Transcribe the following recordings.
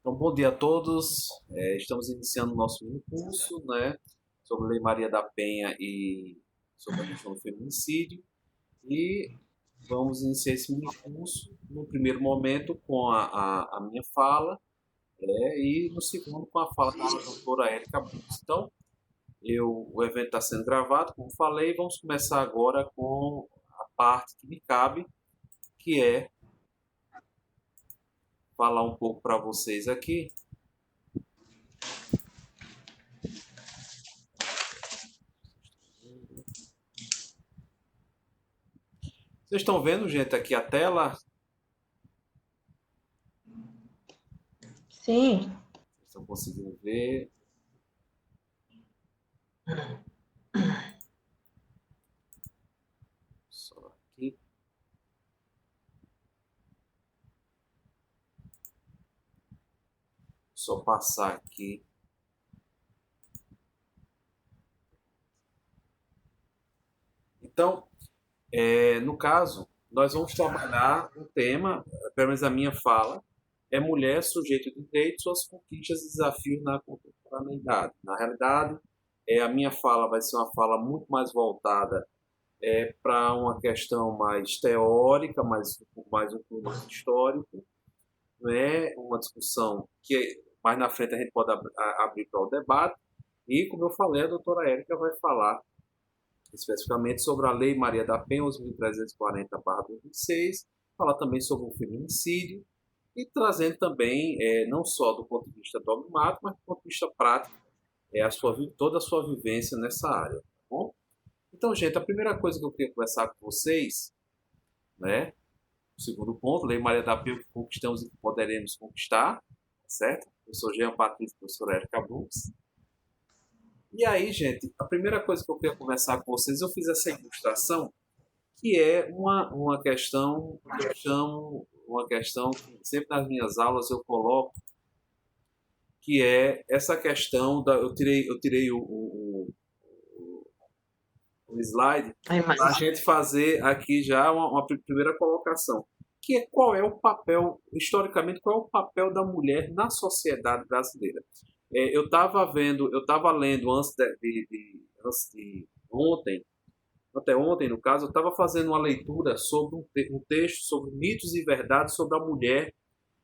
Então, bom dia a todos. Estamos iniciando o nosso mini curso, né, sobre a Lei Maria da Penha e sobre a questão do feminicídio. E vamos iniciar esse mini curso no primeiro momento com a minha fala, e no segundo com a fala da doutora Érica Brooks. Então, o evento está sendo gravado, como falei, vamos começar agora com a parte que me cabe, que é falar um pouco para vocês aqui. Vocês estão vendo, gente, aqui a tela? Sim. Vocês estão conseguindo ver? Só aqui. Só passar aqui. Então, no caso, nós vamos trabalhar um tema, pelo menos a minha fala, é mulher, sujeito de direito, suas conquistas e desafios na contemporaneidade. Na realidade, a minha fala vai ser uma fala muito mais voltada para uma questão mais teórica, mais um pouco mais histórico, não é uma discussão que mais na frente a gente pode abrir para o debate. E, como eu falei, a doutora Érica vai falar especificamente sobre a Lei Maria da Penha 11.340/2006, falar também sobre o feminicídio e trazendo também, não só do ponto de vista dogmático, mas do ponto de vista prático, toda a sua vivência nessa área. Tá bom? Então, gente, a primeira coisa que eu queria conversar com vocês, né? O segundo ponto, Lei Maria da Penha, o que conquistamos e que poderemos conquistar, certo? Eu sou Jean Patrício, professor Érica Brooks. E aí, gente, a primeira coisa que eu queria conversar com vocês, eu fiz essa ilustração, que é uma questão que eu chamo, uma questão que sempre nas minhas aulas eu coloco, que é essa questão da. Eu tirei o slide para a gente fazer aqui já uma primeira colocação, que é qual é o papel, historicamente, qual é o papel da mulher na sociedade brasileira. Eu estava lendo antes de ontem, até ontem no caso, eu estava fazendo uma leitura sobre um texto sobre mitos e verdades sobre a mulher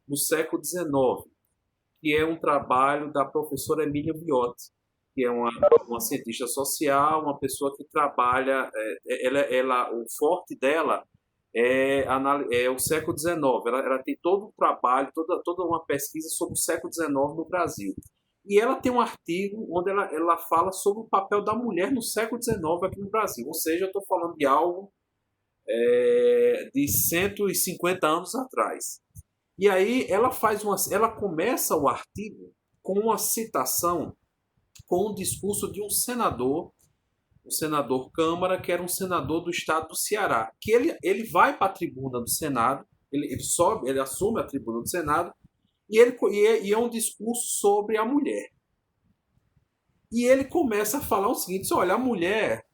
no século XIX, que é um trabalho da professora Emília Viotti, que é uma cientista social, uma pessoa que trabalha, o forte dela é o século XIX. Ela tem todo um trabalho, toda uma pesquisa sobre o século XIX no Brasil. E ela tem um artigo onde ela fala sobre o papel da mulher no século XIX aqui no Brasil. Ou seja, eu estou falando de algo de 150 anos atrás. E aí ela começa o artigo com uma citação, com um discurso de um senador, o senador Câmara, que era um senador do estado do Ceará, que ele vai para a tribuna do Senado, ele assume a tribuna do Senado, e é um discurso sobre a mulher. E ele começa a falar o seguinte: olha, a mulher,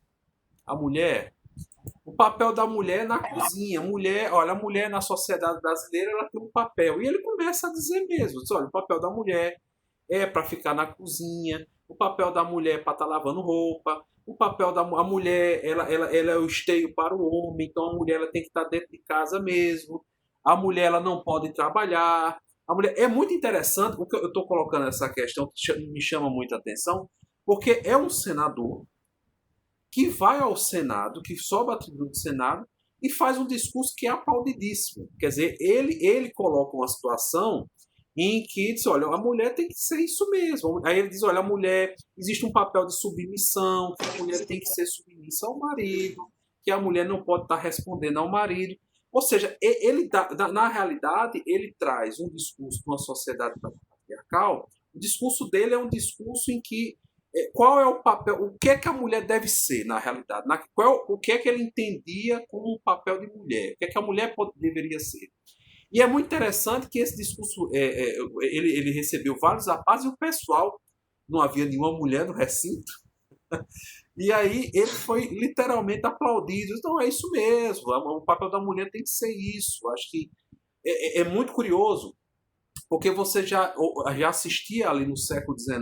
o papel da mulher na cozinha, a mulher na sociedade brasileira, ela tem um papel. E ele começa a dizer mesmo: olha, o papel da mulher é para ficar na cozinha, o papel da mulher é para estar lavando roupa, o papel da a mulher, ela é o esteio para o homem, então a mulher ela tem que estar dentro de casa mesmo, a mulher ela não pode trabalhar. A mulher é muito interessante, porque eu estou colocando essa questão que me chama muita atenção, porque é um senador que vai ao Senado, que sobe a tribuna do Senado e faz um discurso que é aplaudidíssimo. Quer dizer, ele coloca uma situação em que diz: olha, a mulher tem que ser isso mesmo. Aí ele diz: olha, a mulher, existe um papel de submissão, que a mulher tem que ser submissa ao marido, que a mulher não pode estar respondendo ao marido. Ou seja, na realidade, ele traz um discurso para uma sociedade patriarcal. O discurso dele é um discurso em que qual é o papel, o que é que a mulher deve ser na realidade, o que é que ele entendia como um papel de mulher, o que é que a mulher deveria ser. E é muito interessante que esse discurso, ele recebeu vários rapazes e o pessoal, não havia nenhuma mulher no recinto, e aí ele foi literalmente aplaudido. Então é isso mesmo, o papel da mulher tem que ser isso. Acho que é muito curioso Porque você já assistia ali no século XIX,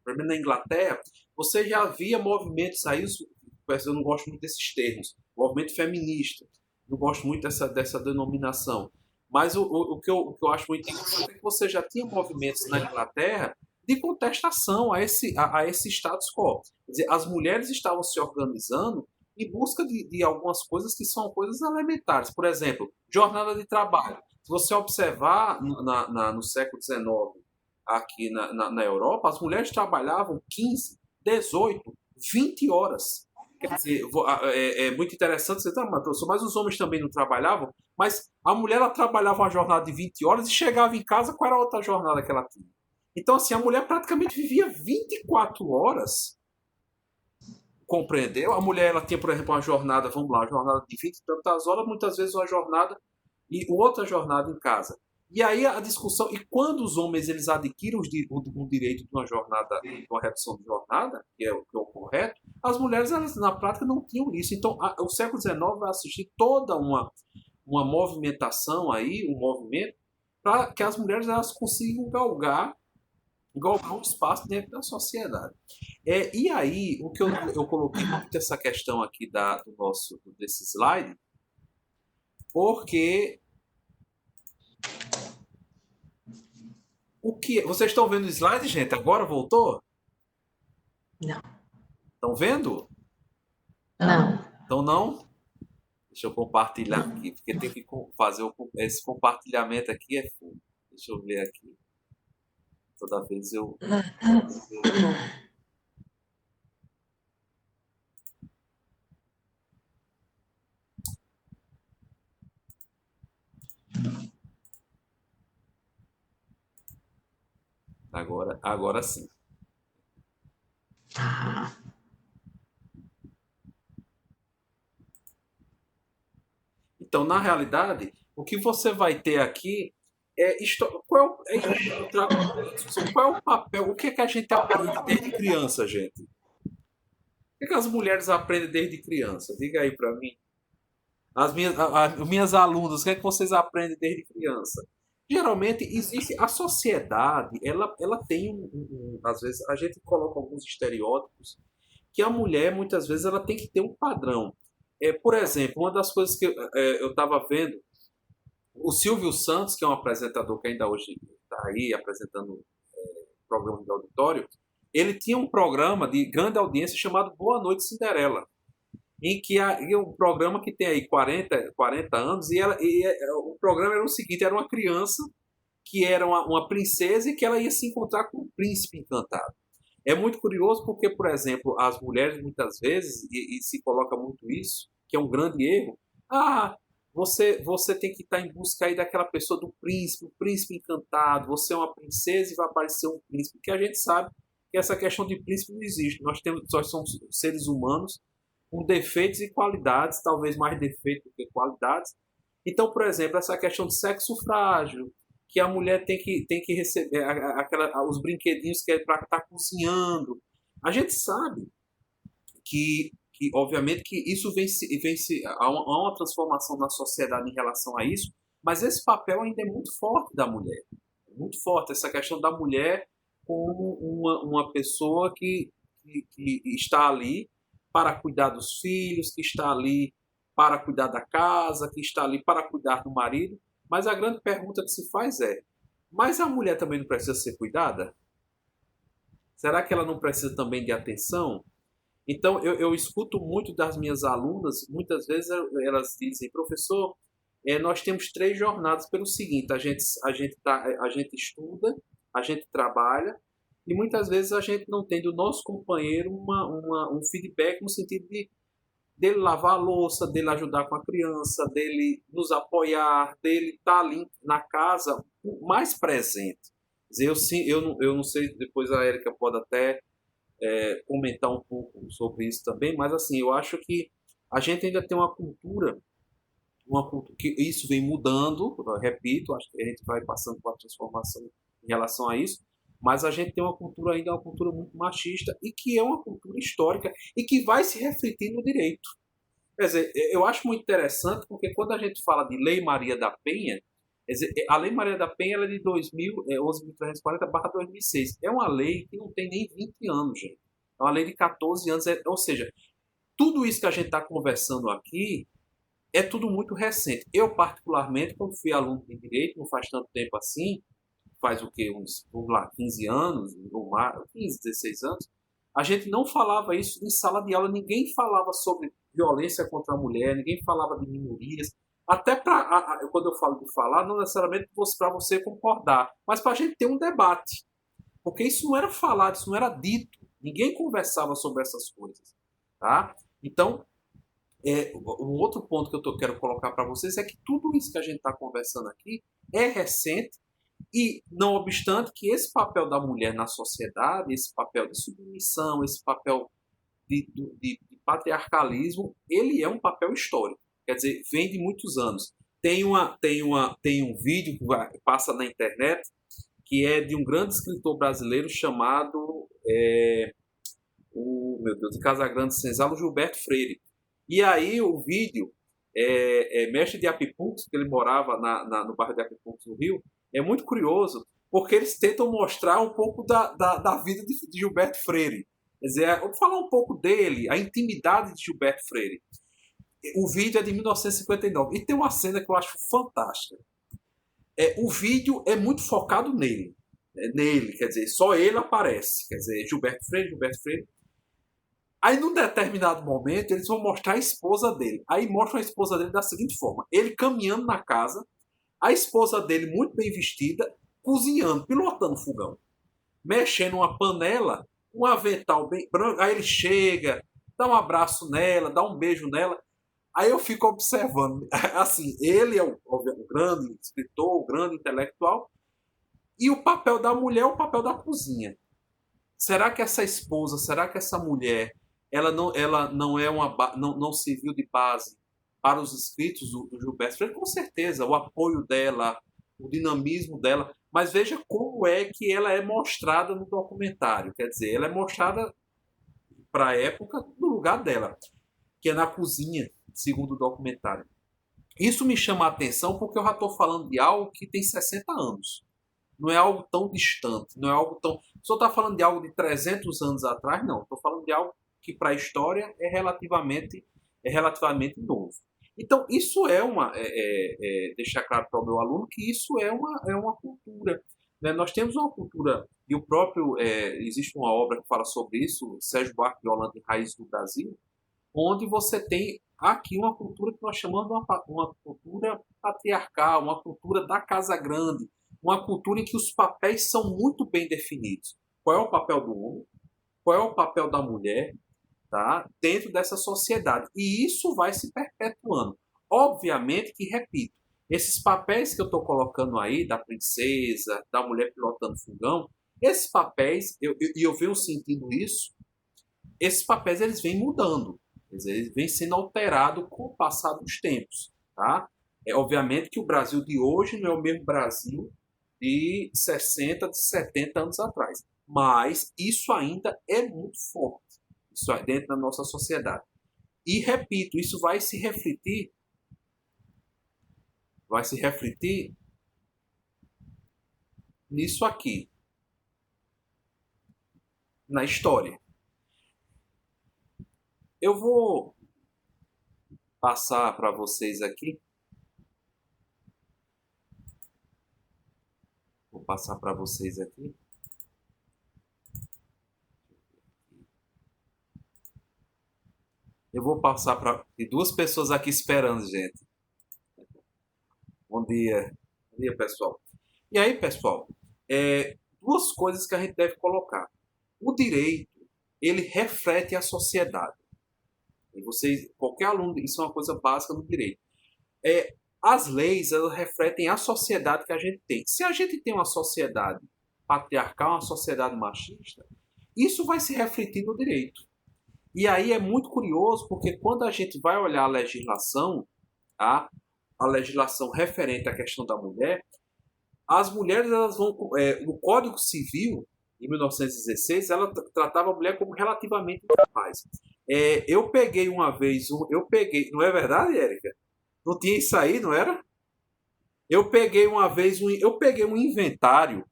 pelo menos na Inglaterra, você já via movimentos aí, eu não gosto muito desses termos, movimento feminista, não gosto muito dessa denominação. Mas o que eu acho muito interessante é que você já tinha movimentos na Inglaterra de contestação a esse status quo. Quer dizer, as mulheres estavam se organizando em busca de algumas coisas que são coisas elementares. Por exemplo, jornada de trabalho. Se você observar no século XIX, aqui na Europa, as mulheres trabalhavam 15, 18, 20 horas. Quer dizer, é muito interessante você tá, professor, mas os homens também não trabalhavam, mas a mulher ela trabalhava uma jornada de 20 horas e chegava em casa, qual era a outra jornada que ela tinha? Então, assim, a mulher praticamente vivia 24 horas, compreendeu? A mulher, ela tinha, por exemplo, uma jornada, vamos lá, uma jornada de 20 e tantas horas, muitas vezes uma jornada e outra jornada em casa. E aí a discussão, e quando os homens eles adquirem o direito de uma jornada, de uma redução de jornada, que é o correto, as mulheres elas, na prática não tinham isso. Então o século XIX vai assistir toda uma movimentação aí, um movimento, para que as mulheres elas consigam galgar um espaço dentro da sociedade. E aí, o que eu coloquei muito essa questão aqui desse slide, porque vocês estão vendo o slide, gente? Agora voltou? Não. Estão vendo? Não. Então não? Deixa eu compartilhar aqui, porque tem que fazer esse compartilhamento aqui é full. Deixa eu ver aqui. Toda vez eu agora sim. Então, na realidade, o que você vai ter aqui qual é o papel, o que é que a gente aprende desde criança, gente? O que é que as mulheres aprendem desde criança? Diga aí para mim. As minhas alunas, o que é que vocês aprendem desde criança? Geralmente existe a sociedade, ela tem às vezes a gente coloca alguns estereótipos que a mulher muitas vezes ela tem que ter um padrão. Por exemplo, uma das coisas que eu estava vendo, o Silvio Santos, que é um apresentador que ainda hoje está aí apresentando programa de auditório, ele tinha um programa de grande audiência chamado Boa Noite Cinderela, em que é um programa que tem aí 40 anos, o programa era o seguinte, era uma criança que era uma princesa e que ela ia se encontrar com um príncipe encantado. É muito curioso porque, por exemplo, as mulheres muitas vezes, e se coloca muito isso, que é um grande erro, você tem que estar em busca aí daquela pessoa do príncipe, o príncipe encantado, você é uma princesa e vai aparecer um príncipe, porque a gente sabe que essa questão de príncipe não existe. Nós somos seres humanos com defeitos e qualidades, talvez mais defeitos do que qualidades. Então, por exemplo, essa questão de sexo frágil, que a mulher tem que receber os brinquedinhos que é para estar cozinhando. A gente sabe obviamente, que isso há uma transformação na sociedade em relação a isso, mas esse papel ainda é muito forte da mulher. É muito forte essa questão da mulher como uma pessoa que está ali para cuidar dos filhos, que está ali para cuidar da casa, que está ali para cuidar do marido. Mas a grande pergunta que se faz mas a mulher também não precisa ser cuidada? Será que ela não precisa também de atenção? Então, eu escuto muito das minhas alunas, muitas vezes elas dizem, professor, nós temos 3 jornadas pelo seguinte, a gente estuda, a gente trabalha, e muitas vezes a gente não tem do nosso companheiro um feedback no sentido dele lavar a louça, dele ajudar com a criança, dele nos apoiar, dele estar ali na casa mais presente. Eu não sei, depois a Érica pode até comentar um pouco sobre isso também, mas assim, eu acho que a gente ainda tem uma cultura que isso vem mudando, repito, acho que a gente vai passando por uma transformação em relação a isso, mas a gente tem uma cultura ainda, uma cultura muito machista e que é uma cultura histórica e que vai se refletir no direito. Quer dizer, eu acho muito interessante porque quando a gente fala de Lei Maria da Penha, Quer dizer, a Lei Maria da Penha ela é de 11.340/2006. É uma lei que não tem nem 20 anos, gente. É uma lei de 14 anos. Ou seja, tudo isso que a gente está conversando aqui é tudo muito recente. Eu, particularmente, quando fui aluno de Direito, não faz tanto tempo assim, faz o quê? Vamos lá, 15 anos, ou mais, 15, 16 anos, a gente não falava isso em sala de aula, ninguém falava sobre violência contra a mulher, ninguém falava de minorias, até quando eu falo de falar, não necessariamente para você concordar, mas para a gente ter um debate, porque isso não era falado, isso não era dito, ninguém conversava sobre essas coisas, tá? Então, um outro ponto que eu quero colocar para vocês é que tudo isso que a gente está conversando aqui é recente e, não obstante que esse papel da mulher na sociedade, esse papel de submissão, esse papel de patriarcalismo, ele é um papel histórico. Quer dizer, vem de muitos anos. Tem um vídeo que passa na internet que é de um grande escritor brasileiro chamado meu Deus, de Casagrande Senzala, Gilberto Freire. E aí o vídeo, Mestre de Apipux, que ele morava no bairro de Apipux, no Rio, é muito curioso, porque eles tentam mostrar um pouco da vida de Gilberto Freire. Quer dizer, vamos falar um pouco dele, a intimidade de Gilberto Freire. O vídeo é de 1959 e tem uma cena que eu acho fantástica. O vídeo é muito focado nele. Quer dizer, só ele aparece. Quer dizer, Gilberto Freire. Aí, num determinado momento, eles vão mostrar a esposa dele. Aí mostram a esposa dele da seguinte forma. Ele caminhando na casa, a esposa dele muito bem vestida, cozinhando, pilotando o fogão, mexendo uma panela, um avental bem branco. Aí ele chega, dá um abraço nela, dá um beijo nela. Aí eu fico observando. Assim, ele é um grande escritor, um grande intelectual, e o papel da mulher é o papel da cozinha. Será que essa esposa, será que essa mulher, ela não é não serviu de base para os escritos do Gilberto Freire? Com certeza, o apoio dela, o dinamismo dela, mas veja como é que ela é mostrada no documentário. Quer dizer, ela é mostrada para a época do lugar dela, que é na cozinha, segundo o documentário. Isso me chama a atenção porque eu já estou falando de algo que tem 60 anos. Não é algo tão distante, não é algo tão... Se eu estou falando de algo de 300 anos atrás, não. Estou falando de algo que para a história é relativamente novo. Então, isso deixar claro para o meu aluno que isso é uma cultura. Né? Nós temos uma cultura, e o próprio... existe uma obra que fala sobre isso, Sérgio Buarque de Holanda, Raiz do Brasil, onde você tem aqui uma cultura que nós chamamos de uma cultura patriarcal, uma cultura da casa grande, uma cultura em que os papéis são muito bem definidos. Qual é o papel do homem? Qual é o papel da mulher? Tá? Dentro dessa sociedade. E isso vai se perpetuando. Obviamente que, repito, esses papéis que eu estou colocando aí, da princesa, da mulher pilotando fogão, esses papéis, eu venho sentindo isso, esses papéis eles vêm mudando. Eles vêm sendo alterados com o passar dos tempos. Tá? Obviamente que o Brasil de hoje não é o mesmo Brasil de 60, de 70 anos atrás. Mas isso ainda é muito forte. Isso é dentro da nossa sociedade. E, repito, isso vai se refletir nisso aqui, na história. Eu vou passar para vocês aqui. Vou passar para vocês aqui. Eu vou passar para... Tem duas pessoas aqui esperando, gente. Bom dia. Bom dia, pessoal. E aí, pessoal, duas coisas que a gente deve colocar. O direito, ele reflete a sociedade. E vocês, qualquer aluno, isso é uma coisa básica no direito. As leis, elas refletem a sociedade que a gente tem. Se a gente tem uma sociedade patriarcal, uma sociedade machista, isso vai se refletir no direito. E aí é muito curioso, porque quando a gente vai olhar a legislação, tá? A legislação referente à questão da mulher, as mulheres, elas vão... no Código Civil, em 1916, ela tratava a mulher como relativamente incapaz. Eu peguei uma vez... não é verdade, Érica? Não tinha isso aí, não era? Eu peguei uma vez eu peguei um inventário,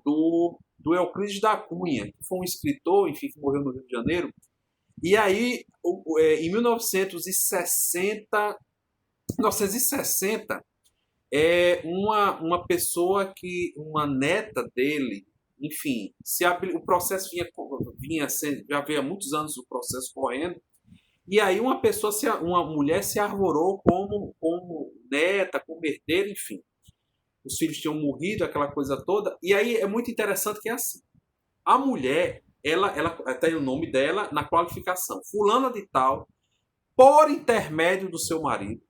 do Euclides da Cunha, que foi um escritor, enfim, que morreu no Rio de Janeiro. E aí, em 1960, uma pessoa uma neta dele, enfim, o processo vinha sendo, já havia muitos anos o processo correndo, e aí uma mulher se arvorou como neta, como herdeira, enfim. Os filhos tinham morrido, aquela coisa toda. E aí é muito interessante que é assim. A mulher, ela tem o nome dela na qualificação. Fulana de tal, por intermédio do seu marido.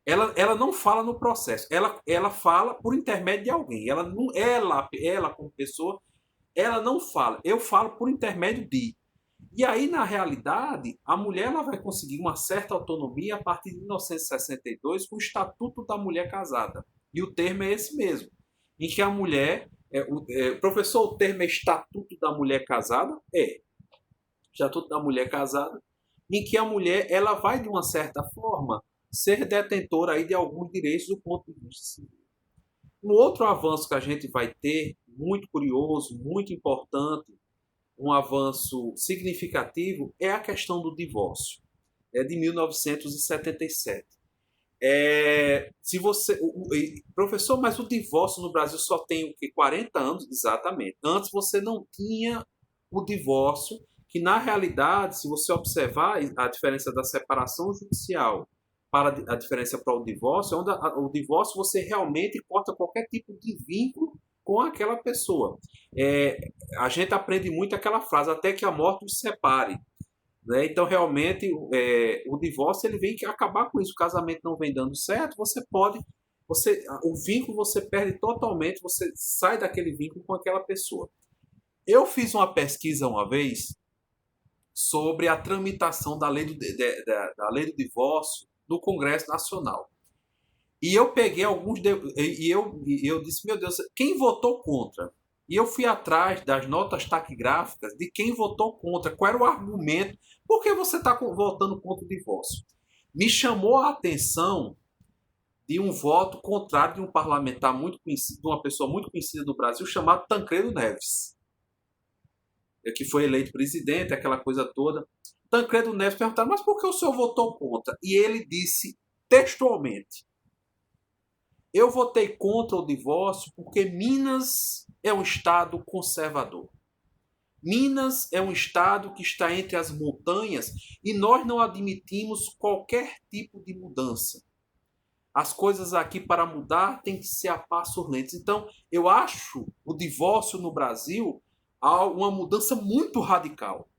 Ela não fala no processo. Ela fala por intermédio de alguém. Ela como pessoa, ela não fala. Eu falo por intermédio de. E aí, na realidade, a mulher ela vai conseguir uma certa autonomia a partir de 1962 com o Estatuto da Mulher Casada. E o termo é esse mesmo, em que a mulher... professor, o termo é Estatuto da Mulher Casada? É. Estatuto da Mulher Casada, em que a mulher ela vai, de uma certa forma, ser detentora aí de alguns direitos do ponto de vista civil. Um outro avanço que a gente vai ter, muito curioso, muito importante, um avanço significativo, é a questão do divórcio. É de 1977. Se você, professor, mas o divórcio no Brasil só tem o quê? 40 anos? Exatamente. Antes você não tinha o divórcio, que na realidade, se você observar a diferença da separação judicial para a diferença para o divórcio, onde o divórcio você realmente corta qualquer tipo de vínculo com aquela pessoa. A gente aprende muito aquela frase, até que a morte nos separe. Né? Então, realmente, o divórcio ele vem acabar com isso. O casamento não vem dando certo, o vínculo você perde totalmente, você sai daquele vínculo com aquela pessoa. Eu fiz uma pesquisa uma vez sobre a tramitação da lei do divórcio no Congresso Nacional. E eu peguei e eu disse, meu Deus, quem votou contra? E eu fui atrás das notas taquigráficas de quem votou contra, qual era o argumento, por que você está votando contra o divórcio? Me chamou a atenção de um voto contrário de um parlamentar muito conhecido, de uma pessoa muito conhecida do Brasil, chamado Tancredo Neves, que foi eleito presidente, aquela coisa toda. Tancredo Neves perguntaram, mas por que o senhor votou contra? E ele disse textualmente, eu votei contra o divórcio porque Minas é um estado conservador. Minas é um estado que está entre as montanhas e nós não admitimos qualquer tipo de mudança. As coisas aqui para mudar tem que ser a passos lentos. Então, eu acho o divórcio no Brasil uma mudança muito radical.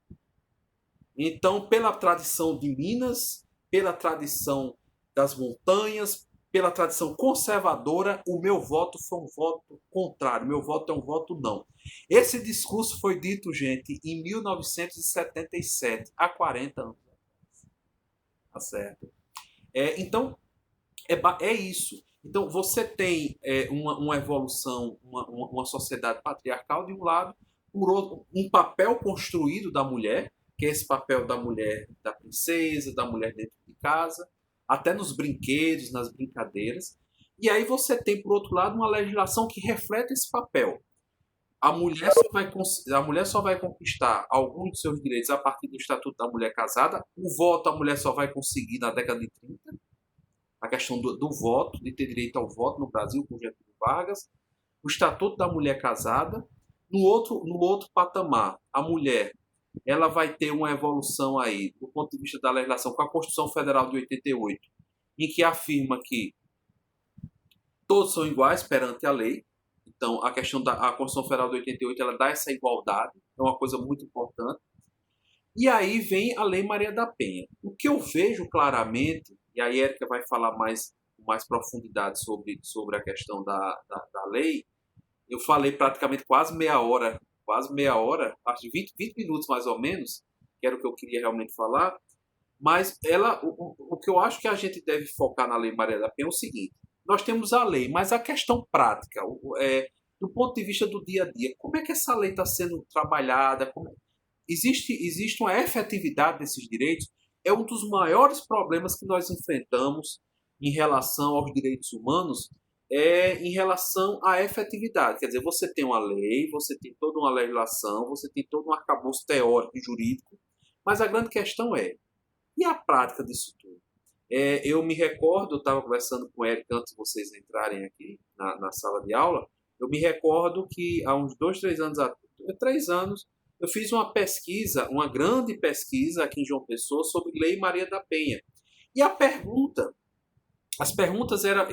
Então, pela tradição de Minas, pela tradição das montanhas, pela tradição conservadora, o meu voto foi um voto contrário. Meu voto é um voto não. Esse discurso foi dito, gente, em 1977, há 40 anos. Tá certo? Então, é isso. Então, você tem uma evolução, uma sociedade patriarcal de um lado, por outro, um papel construído da mulher, que é esse papel da mulher, da princesa, da mulher dentro de casa, até nos brinquedos, nas brincadeiras. E aí você tem, por outro lado, uma legislação que reflete esse papel. A mulher só vai conquistar alguns de seus direitos a partir do Estatuto da Mulher Casada. O voto a mulher só vai conseguir na década de 30. A questão do voto, de ter direito ao voto no Brasil, com Getúlio Vargas. O Estatuto da Mulher Casada. No outro patamar, a mulher ela vai ter uma evolução aí, do ponto de vista da legislação, com a Constituição Federal de 88, em que afirma que todos são iguais perante a lei. Então, a Constituição Federal de 88, ela dá essa igualdade, é uma coisa muito importante. E aí vem a Lei Maria da Penha. O que eu vejo claramente, e a Érica vai falar com mais profundidade sobre a questão da lei, eu falei praticamente quase meia hora, acho de 20 minutos mais ou menos, que era o que eu queria realmente falar, mas o que eu acho que a gente deve focar na Lei Maria da Penha é o seguinte, nós temos a lei, mas a questão prática, do ponto de vista do dia a dia, como é que essa lei está sendo trabalhada, existe uma efetividade desses direitos, é um dos maiores problemas que nós enfrentamos em relação aos direitos humanos é em relação à efetividade. Quer dizer, você tem uma lei, você tem toda uma legislação, você tem todo um arcabouço teórico e jurídico, mas a grande questão é, e a prática disso tudo? Eu me recordo, eu estava conversando com o Eric antes de vocês entrarem aqui na sala de aula, eu me recordo que há uns 3 anos, eu fiz uma pesquisa, uma grande pesquisa aqui em João Pessoa sobre Lei Maria da Penha. E as perguntas eram,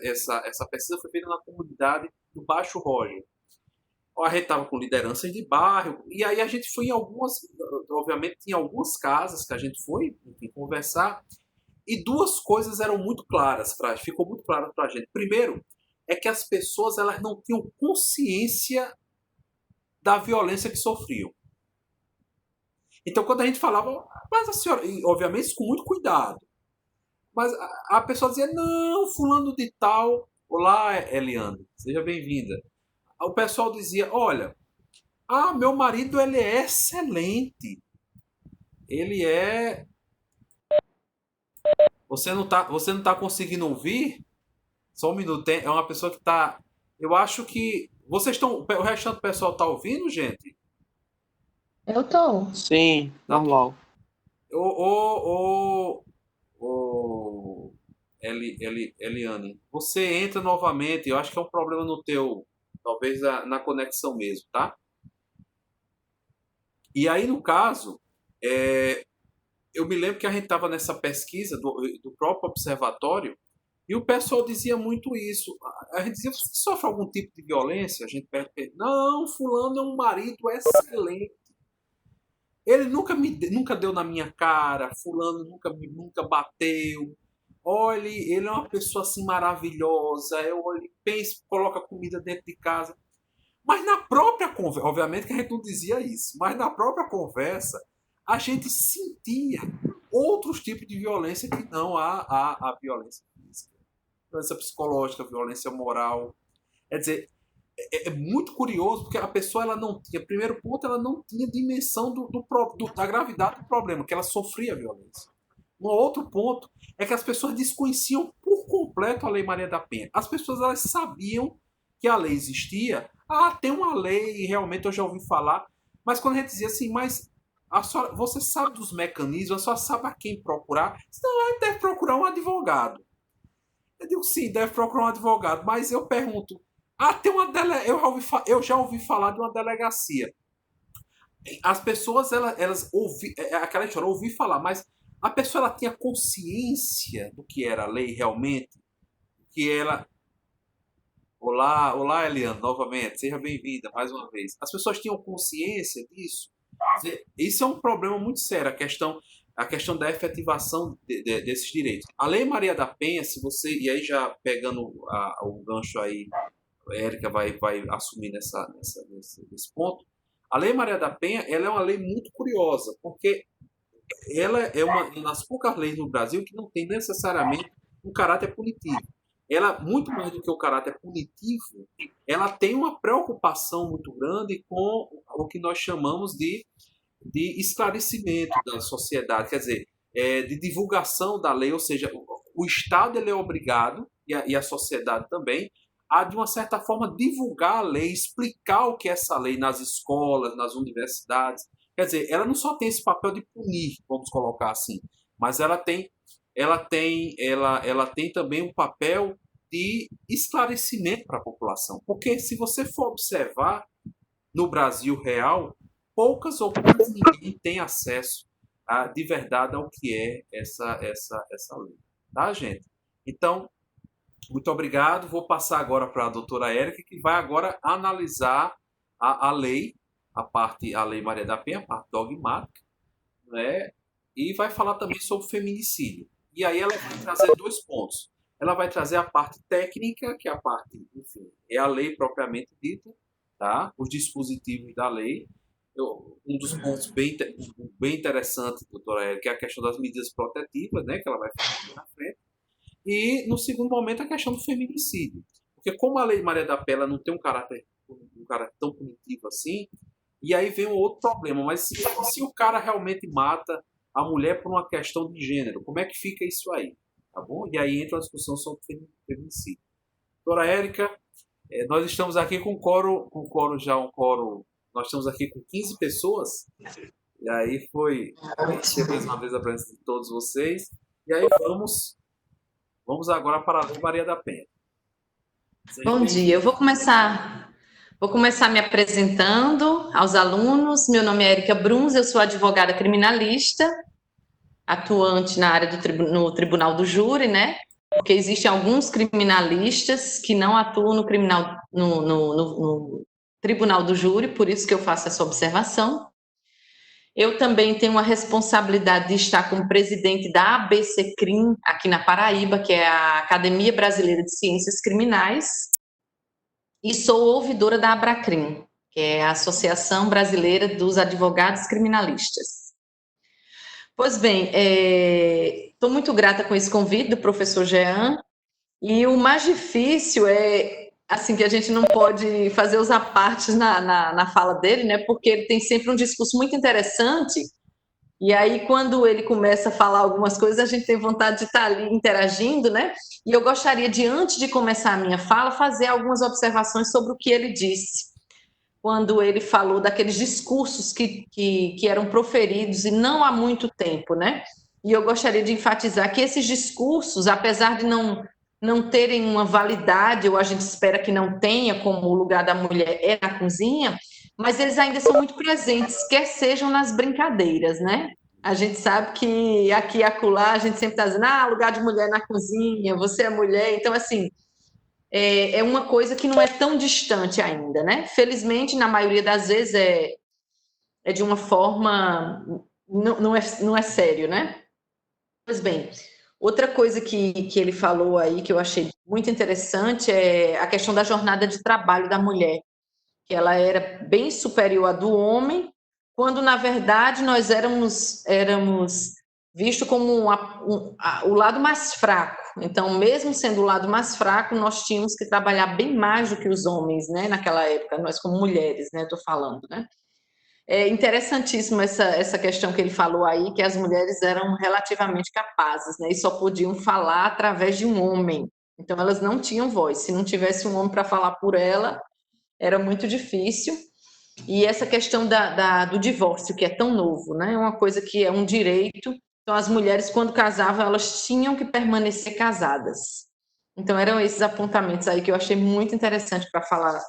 essa pesquisa foi feita na comunidade do Baixo Roger. A gente estava com lideranças de bairro, e aí a gente foi em algumas, obviamente tinha algumas casas que a gente foi, enfim, conversar, e duas coisas eram muito claras, ficou muito claro para a gente. Primeiro, é que as pessoas elas não tinham consciência da violência que sofriam. Então, quando a gente falava, mas a senhora, e, obviamente isso com muito cuidado, mas a pessoa dizia, não, fulano de tal, olá, Eliane, seja bem-vinda. O pessoal dizia, olha, meu marido ele é excelente, ele é... Você não tá conseguindo ouvir? Só um minuto, é uma pessoa que tá... Eu acho que... Vocês estão... O restante do pessoal tá ouvindo, gente? Eu tô. Sim, normal. Eliane, você entra novamente. Eu acho que é um problema no teu... Talvez na conexão mesmo, tá? E aí, no caso, eu me lembro que a gente estava nessa pesquisa do próprio observatório e o pessoal dizia muito isso. A gente dizia, você sofre algum tipo de violência? A gente pergunta, não, fulano é um marido excelente. Ele nunca deu na minha cara, fulano nunca bateu. Olha, ele é uma pessoa assim maravilhosa. Ele pensa, coloca comida dentro de casa. Mas na própria conversa, obviamente que a gente não dizia isso, mas na própria conversa a gente sentia outros tipos de violência que não a violência física. Violência psicológica, violência moral. Quer dizer, é muito curioso porque a pessoa ela não tinha, primeiro ponto, ela não tinha dimensão da gravidade do problema, que ela sofria violência. Um outro ponto é que as pessoas desconheciam por completo a Lei Maria da Penha. As pessoas elas sabiam que a lei existia. Tem uma lei, realmente eu já ouvi falar, mas quando a gente dizia assim, mas você sabe dos mecanismos, a senhora sabe a quem procurar? Não, a gente deve procurar um advogado. Eu digo, sim, deve procurar um advogado, mas eu pergunto, eu já ouvi falar de uma delegacia. As pessoas, elas aquela história, eu ouvi falar, mas a pessoa ela tinha consciência do que era a lei realmente, que ela... Olá, Eliane, novamente, seja bem-vinda mais uma vez. As pessoas tinham consciência disso? Isso é um problema muito sério, a questão da efetivação desses direitos. A Lei Maria da Penha, se você, e aí já pegando o gancho aí, a Érica vai assumir nesse ponto, a Lei Maria da Penha ela é uma lei muito curiosa, porque ela é uma das poucas leis no Brasil que não tem necessariamente um caráter punitivo. Ela, muito mais do que o caráter punitivo, ela tem uma preocupação muito grande com o que nós chamamos de esclarecimento da sociedade, quer dizer, de divulgação da lei, ou seja, o Estado ele é obrigado, e a sociedade também, a, de uma certa forma, divulgar a lei, explicar o que é essa lei nas escolas, nas universidades. Quer dizer, ela não só tem esse papel de punir, vamos colocar assim, mas ela tem também um papel de esclarecimento para a população. Porque se você for observar no Brasil real, poucas ou quase ninguém tem acesso de verdade ao que é essa lei. Tá, gente? Então, muito obrigado. Vou passar agora para a doutora Érica, que vai agora analisar a lei, a Lei Maria da Penha, a parte dogmática, né? E vai falar também sobre feminicídio. E aí ela vai trazer 2 pontos. Ela vai trazer a parte técnica, que é a parte, enfim, é a lei propriamente dita, tá? Os dispositivos da lei. Um dos pontos bem interessantes, doutora Érica, é a questão das medidas protetivas, né? Que ela vai falar na frente. E, no segundo momento, a questão do feminicídio. Porque como a Lei Maria da Penha não tem um caráter tão punitivo assim, e aí vem um outro problema. Mas se o cara realmente mata a mulher por uma questão de gênero, como é que fica isso aí? tá bom? E aí entra a discussão sobre feminicídio. Doutora Érica, nós estamos aqui com nós estamos aqui com 15 pessoas, e aí foi mais uma vez a presença de todos vocês, e aí vamos agora para a Lei Maria da Penha. Bom dia, eu vou começar me apresentando aos alunos. Meu nome é Érica Bruns, eu sou advogada criminalista, atuante na área no Tribunal do Júri, né? Porque existem alguns criminalistas que não atuam no Tribunal do Júri, por isso que eu faço essa observação. Eu também tenho a responsabilidade de estar como presidente da ABCCrim, aqui na Paraíba, que é a Academia Brasileira de Ciências Criminais, e sou ouvidora da ABRACRIM, que é a Associação Brasileira dos Advogados Criminalistas. Pois bem, estou muito grata com esse convite do professor Jean, e o mais difícil é, assim, que a gente não pode fazer os apartes na fala dele, né, porque ele tem sempre um discurso muito interessante, e aí quando ele começa a falar algumas coisas, a gente tem vontade de estar ali interagindo, né, e eu gostaria de, antes de começar a minha fala, fazer algumas observações sobre o que ele disse, quando ele falou daqueles discursos que eram proferidos e não há muito tempo, né? E eu gostaria de enfatizar que esses discursos, apesar de não terem uma validade, ou a gente espera que não tenha, como o lugar da mulher é na cozinha, mas eles ainda são muito presentes, quer sejam nas brincadeiras, né? A gente sabe que aqui e acolá a gente sempre está dizendo, lugar de mulher na cozinha, você é mulher, então assim, é uma coisa que não é tão distante ainda, né? Felizmente, na maioria das vezes, é de uma forma... Não é sério, né? Pois bem, outra coisa que ele falou aí, que eu achei muito interessante, é a questão da jornada de trabalho da mulher, que ela era bem superior à do homem, quando, na verdade, nós éramos visto como o lado mais fraco. Então, mesmo sendo o lado mais fraco, nós tínhamos que trabalhar bem mais do que os homens, né, naquela época, nós como mulheres, né, estou falando, né. É interessantíssimo essa questão que ele falou aí, que as mulheres eram relativamente capazes, né, e só podiam falar através de um homem. Então, elas não tinham voz. Se não tivesse um homem para falar por ela, era muito difícil. E essa questão do divórcio, que é tão novo, né? É uma coisa que é um direito. Então, as mulheres, quando casavam, elas tinham que permanecer casadas. Então, eram esses apontamentos aí que eu achei muito interessante para falar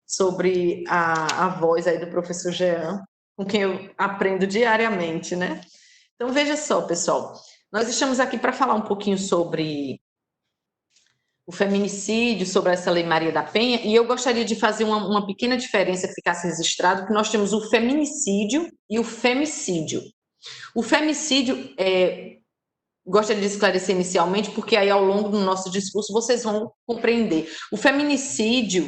sobre a voz aí do professor Jean, com quem eu aprendo diariamente, né? Então, veja só, pessoal, nós estamos aqui para falar um pouquinho sobre o feminicídio, sobre essa Lei Maria da Penha, e eu gostaria de fazer uma pequena diferença que ficasse registrado, que nós temos o feminicídio e o femicídio. O femicídio, gostaria de esclarecer inicialmente, porque aí ao longo do nosso discurso vocês vão compreender. O feminicídio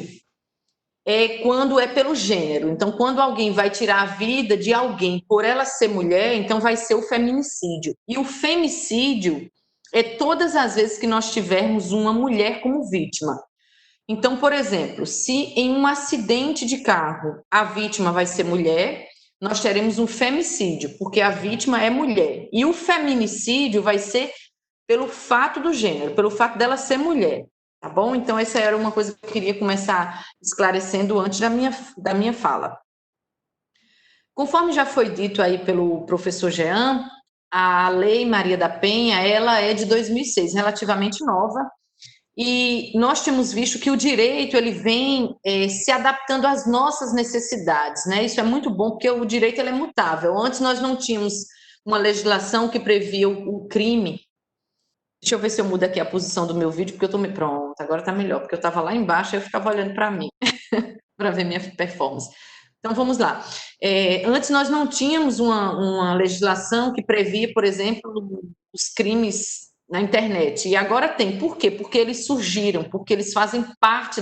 é quando é pelo gênero, então quando alguém vai tirar a vida de alguém por ela ser mulher, então vai ser o feminicídio. E o femicídio é todas as vezes que nós tivermos uma mulher como vítima. Então, por exemplo, se em um acidente de carro a vítima vai ser mulher, nós teremos um femicídio, porque a vítima é mulher. E o feminicídio vai ser pelo fato do gênero, pelo fato dela ser mulher, tá bom? Então, essa era uma coisa que eu queria começar esclarecendo antes da minha fala. Conforme já foi dito aí pelo professor Jean, a Lei Maria da Penha, ela é de 2006, relativamente nova, e nós temos visto que o direito ele vem se adaptando às nossas necessidades, né? Isso é muito bom, porque o direito ele é mutável. Antes nós não tínhamos uma legislação que previa o crime. Deixa eu ver se eu mudo aqui a posição do meu vídeo, porque eu estou pronto, agora está melhor, porque eu estava lá embaixo e eu ficava olhando para mim, para ver minha performance. Então, vamos lá. Antes, nós não tínhamos uma legislação que previa, por exemplo, os crimes na internet. E agora tem. Por quê? Porque eles surgiram, porque eles fazem parte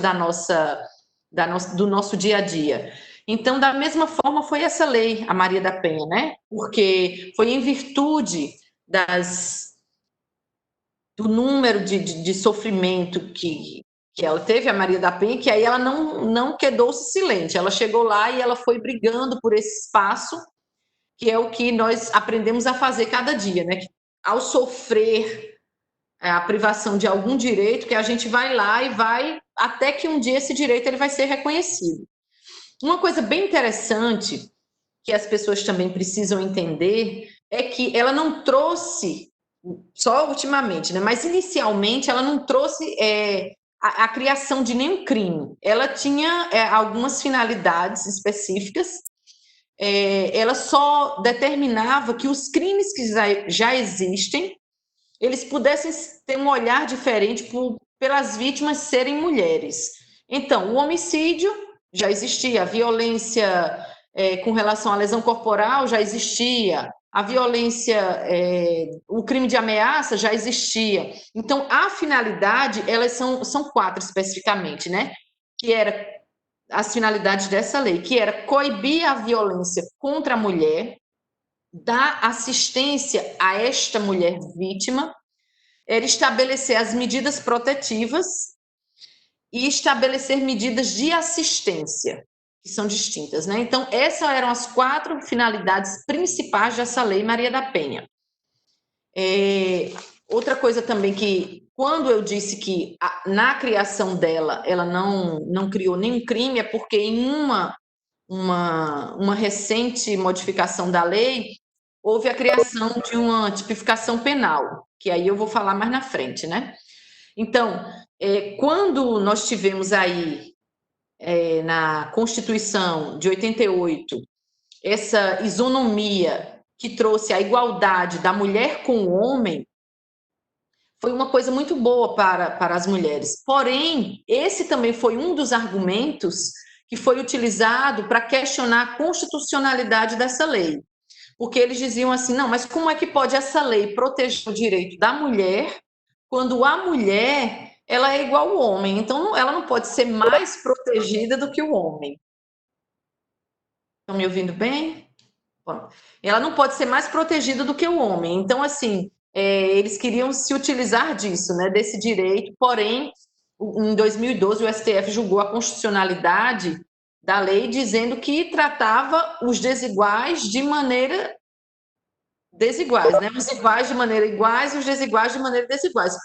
do nosso dia a dia. Então, da mesma forma, foi essa lei, a Maria da Penha, né? Porque foi em virtude do número de sofrimento que ela teve, a Maria da Penha, que aí ela não quedou-se silente, ela chegou lá e ela foi brigando por esse espaço, que é o que nós aprendemos a fazer cada dia, né? Ao sofrer a privação de algum direito, que a gente vai lá e vai, até que um dia esse direito ele vai ser reconhecido. Uma coisa bem interessante que as pessoas também precisam entender é que ela não trouxe, só ultimamente, né, mas inicialmente ela não trouxe a criação de nenhum crime. Ela tinha algumas finalidades específicas. Ela só determinava que os crimes que já existem, eles pudessem ter um olhar diferente pelas vítimas serem mulheres. Então, o homicídio já existia, a violência com relação à lesão corporal já existia, a violência, o crime de ameaça já existia. Então, a finalidade, elas são 4 especificamente, né? Que era as finalidades dessa lei, que era coibir a violência contra a mulher, dar assistência a esta mulher vítima, era estabelecer as medidas protetivas e estabelecer medidas de assistência, que são distintas, né? Então, essas eram as 4 finalidades principais dessa lei Maria da Penha. Outra coisa também que, quando eu disse que na criação dela, ela não criou nenhum crime, é porque em uma recente modificação da lei, houve a criação de uma tipificação penal, que aí eu vou falar mais na frente, né? Então, quando nós tivemos aí, na Constituição de 88, essa isonomia que trouxe a igualdade da mulher com o homem, foi uma coisa muito boa para as mulheres. Porém, esse também foi um dos argumentos que foi utilizado para questionar a constitucionalidade dessa lei. Porque eles diziam assim, não, mas como é que pode essa lei proteger o direito da mulher quando a mulher ela é igual ao homem? Então, ela não pode ser mais protegida do que o homem. Estão me ouvindo bem? Bom, ela não pode ser mais protegida do que o homem. Então, assim, eles queriam se utilizar disso, né, desse direito, porém, em 2012, o STF julgou a constitucionalidade da lei, dizendo que tratava os desiguais de maneira desiguais, né? Os iguais de maneira iguais e os desiguais de maneira desiguais.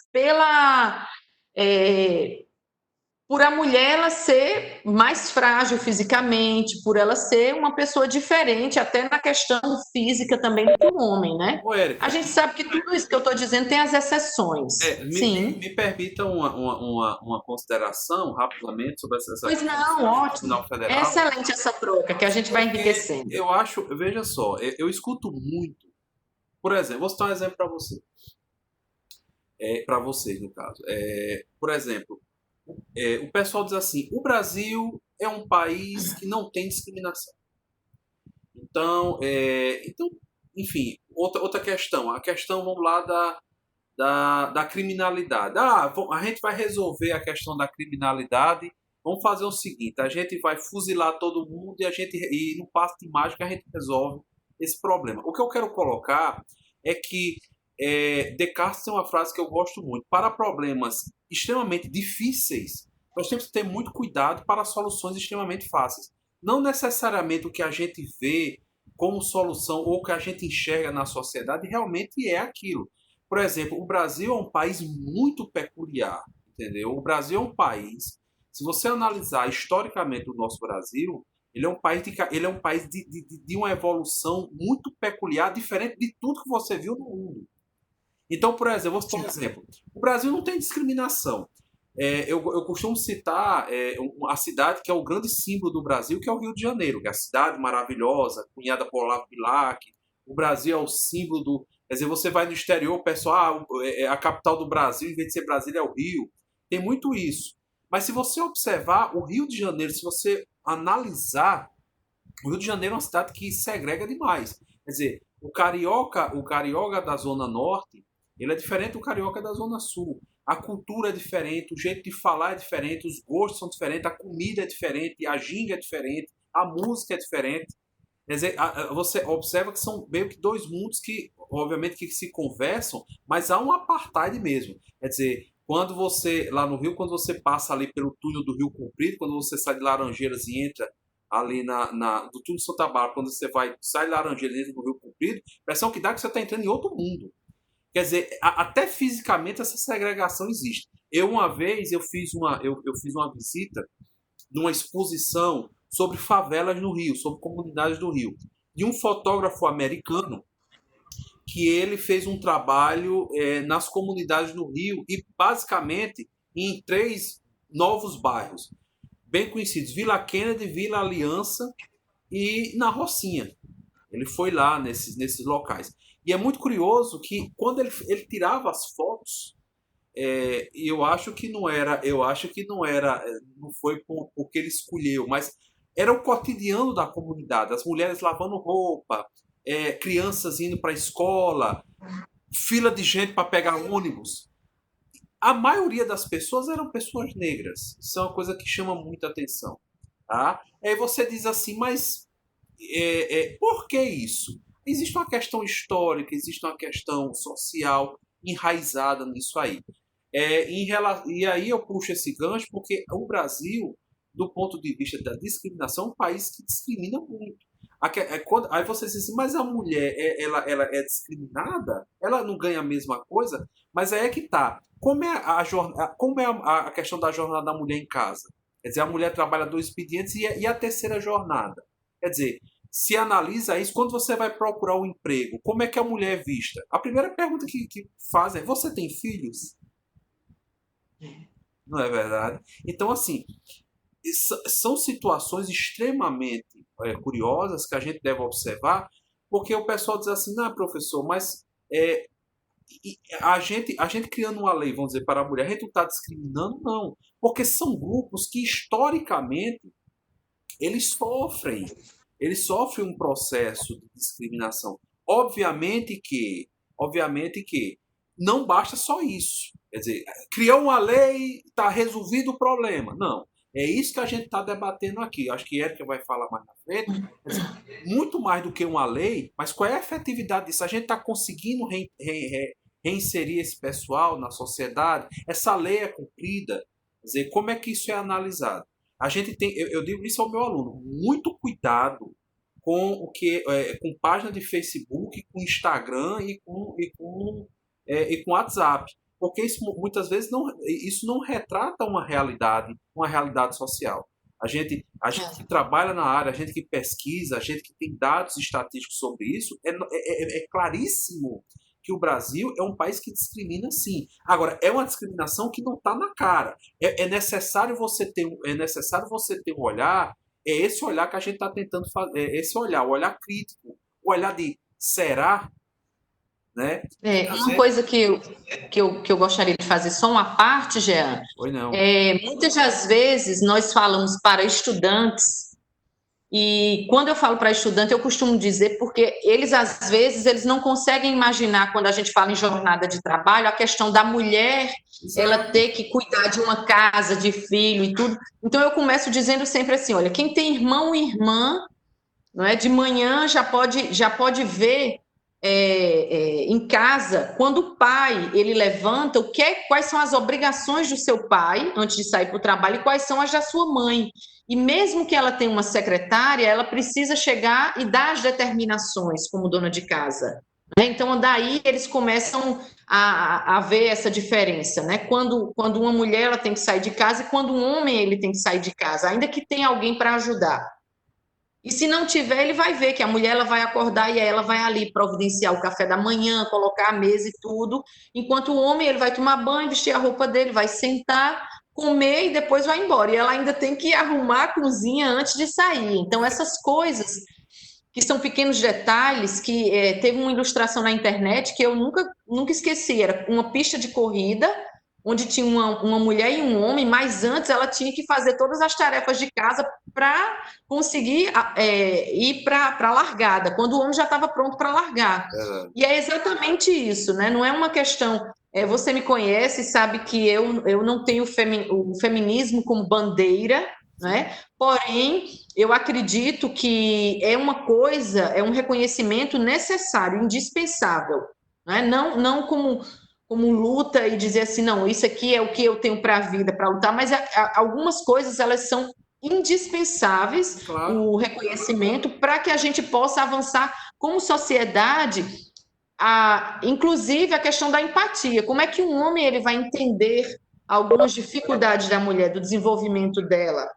Por a mulher ela ser mais frágil fisicamente, por ela ser uma pessoa diferente, até na questão física também do que o homem, né? Ô, Érica, a gente sabe que tudo isso que eu estou dizendo tem as exceções. Sim. Me permita uma consideração rapidamente sobre essa Pois não, ótimo. É excelente essa troca, que a gente vai enriquecendo. Eu acho, veja só, eu escuto muito, por exemplo, vou citar um exemplo para você. Para vocês, no caso. Por exemplo, o pessoal diz assim, o Brasil é um país que não tem discriminação. Então, enfim, outra questão, a questão, vamos lá, da criminalidade. A gente vai resolver a questão da criminalidade, vamos fazer o seguinte, a gente vai fuzilar todo mundo e no passo de mágica a gente resolve esse problema. O que eu quero colocar é que Descartes tem uma frase que eu gosto muito. Para problemas extremamente difíceis, nós temos que ter muito cuidado para soluções extremamente fáceis. Não necessariamente o que a gente vê como solução ou o que a gente enxerga na sociedade realmente é aquilo. Por exemplo, o Brasil é um país muito peculiar, entendeu? O Brasil é um país, se você analisar historicamente o nosso Brasil, ele é um país de uma evolução muito peculiar, diferente de tudo que você viu no mundo. Então, por exemplo, vou citar um exemplo. O Brasil não tem discriminação. Eu costumo citar a cidade que é o grande símbolo do Brasil, que é o Rio de Janeiro, que é a cidade maravilhosa, cunhada por Olavo Bilac. O Brasil é o símbolo do... Quer dizer, você vai no exterior, o pessoal, a capital do Brasil, em vez de ser Brasília, é o Rio. Tem muito isso. Mas se você observar o Rio de Janeiro, se você analisar, o Rio de Janeiro é uma cidade que segrega demais. Quer dizer, o carioca da Zona Norte, ele é diferente do carioca da Zona Sul. A cultura é diferente, o jeito de falar é diferente, os gostos são diferentes, a comida é diferente, a ginga é diferente, a música é diferente. Quer dizer, você observa que são meio que dois mundos que, obviamente, que se conversam, mas há um apartheid mesmo. Quer dizer, quando você, lá no Rio, quando você passa ali pelo túnel do Rio Comprido, quando você sai de Laranjeiras e entra ali do túnel de Santa Bárbara, quando você sai de Laranjeiras e entra no Rio Comprido, a impressão que dá é que você está entrando em outro mundo. Quer dizer, até fisicamente essa segregação existe. Uma vez eu fiz uma visita numa exposição sobre favelas no Rio, sobre comunidades do Rio, de um fotógrafo americano que ele fez um trabalho nas comunidades do Rio e basicamente em 3 novos bairros bem conhecidos: Vila Kennedy, Vila Aliança e na Rocinha. Ele foi lá nesses locais. E é muito curioso que quando ele tirava as fotos, eu acho que não foi porque ele escolheu, mas era o cotidiano da comunidade, as mulheres lavando roupa, crianças indo para a escola, fila de gente para pegar ônibus. A maioria das pessoas eram pessoas negras. Isso é uma coisa que chama muita atenção. Tá? Aí você diz assim, mas por que isso? Existe uma questão histórica, existe uma questão social enraizada nisso aí. E aí eu puxo esse gancho porque o Brasil, do ponto de vista da discriminação, é um país que discrimina muito. Aí você diz assim, mas a mulher ela é discriminada? Ela não ganha a mesma coisa? Mas aí é que tá. Como é a questão da jornada da mulher em casa? Quer dizer, a mulher trabalha 2 expedientes e a terceira jornada. Quer dizer, se analisa isso, quando você vai procurar um emprego, como é que a mulher é vista? A primeira pergunta que faz é, você tem filhos? Não é verdade? Então, assim, são situações extremamente curiosas que a gente deve observar, porque o pessoal diz assim, não, professor, mas a gente criando uma lei, vamos dizer, para a mulher, a gente não está discriminando, não. Porque são grupos que, historicamente, eles sofrem um processo de discriminação. Obviamente que não basta só isso. Quer dizer, criou uma lei, está resolvido o problema. Não. É isso que a gente está debatendo aqui. Acho que Érica vai falar mais na frente. Muito mais do que uma lei, mas qual é a efetividade disso? A gente está conseguindo reinserir esse pessoal na sociedade? Essa lei é cumprida? Quer dizer, como é que isso é analisado? A gente tem, eu digo isso ao meu aluno, muito cuidado com com página de Facebook, com Instagram e com WhatsApp. Porque isso, muitas vezes isso não retrata uma realidade social. A gente que trabalha na área, a gente que pesquisa, a gente que tem dados estatísticos sobre isso, é claríssimo que o Brasil é um país que discrimina, sim. Agora, é uma discriminação que não está na cara. É necessário você ter um olhar, esse olhar que a gente está tentando fazer, esse olhar, o olhar crítico, o olhar de será? Né? Uma coisa que eu gostaria de fazer só uma parte, Jean. Muitas das vezes nós falamos para estudantes, e quando eu falo para estudante, eu costumo dizer porque eles, às vezes, eles não conseguem imaginar, quando a gente fala em jornada de trabalho, a questão da mulher, ela ter que cuidar de uma casa, de filho e tudo. Então, eu começo dizendo sempre assim, olha, quem tem irmão e irmã, não é, de manhã já pode ver em casa, quando o pai ele levanta, quais são as obrigações do seu pai antes de sair para o trabalho e quais são as da sua mãe. E mesmo que ela tenha uma secretária, ela precisa chegar e dar as determinações como dona de casa. Né? Então, daí eles começam a ver essa diferença. Né? Quando uma mulher ela tem que sair de casa e quando um homem ele tem que sair de casa, ainda que tenha alguém para ajudar. E se não tiver, ele vai ver que a mulher ela vai acordar e ela vai ali providenciar o café da manhã, colocar a mesa e tudo, enquanto o homem ele vai tomar banho, vestir a roupa dele, vai sentar, comer e depois vai embora. E ela ainda tem que arrumar a cozinha antes de sair. Então, essas coisas que são pequenos detalhes, que teve uma ilustração na internet que eu nunca esqueci, era uma pista de corrida, onde tinha uma mulher e um homem, mas antes ela tinha que fazer todas as tarefas de casa para conseguir ir para a largada, quando o homem já estava pronto para largar. E é exatamente isso, né? Não é uma questão... você me conhece e sabe que eu não tenho o feminismo como bandeira, né? Porém, eu acredito que é um reconhecimento necessário, indispensável, né? Não como luta e dizer assim, não, isso aqui é o que eu tenho para a vida, para lutar, mas algumas coisas, elas são indispensáveis, claro, o reconhecimento, para que a gente possa avançar como sociedade inclusive a questão da empatia. Como é que um homem ele vai entender algumas dificuldades da mulher, do desenvolvimento dela,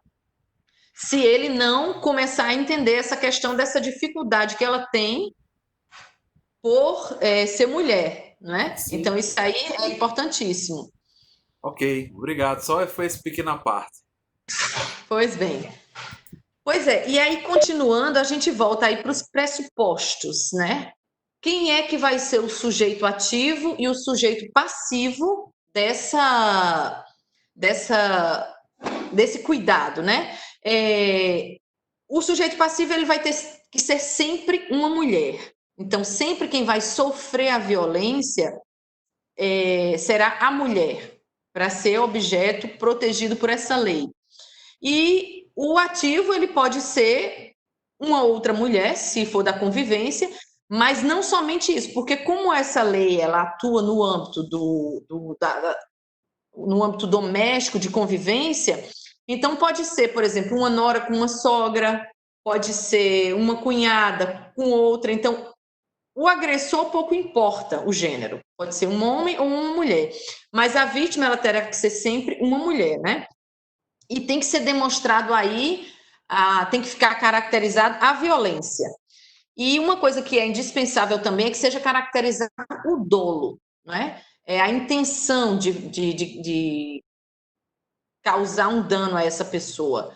se ele não começar a entender essa questão dessa dificuldade que ela tem por ser mulher, né? Sim. Então isso aí é importantíssimo. Ok, obrigado. Só foi essa pequena parte. Pois bem. Pois é, e aí continuando, a gente volta aí para os pressupostos, né? Quem é que vai ser o sujeito ativo e o sujeito passivo desse cuidado, né? O sujeito passivo ele vai ter que ser sempre uma mulher. Então, sempre quem vai sofrer a violência será a mulher, para ser objeto protegido por essa lei. E o ativo ele pode ser uma outra mulher, se for da convivência, mas não somente isso, porque como essa lei ela atua no âmbito no âmbito doméstico de convivência, então pode ser, por exemplo, uma nora com uma sogra, pode ser uma cunhada com outra. Então, o agressor pouco importa o gênero, pode ser um homem ou uma mulher, mas a vítima ela terá que ser sempre uma mulher, né? E tem que ser demonstrado aí, tem que ficar caracterizado a violência. E uma coisa que é indispensável também é que seja caracterizado o dolo, né? É a intenção de causar um dano a essa pessoa.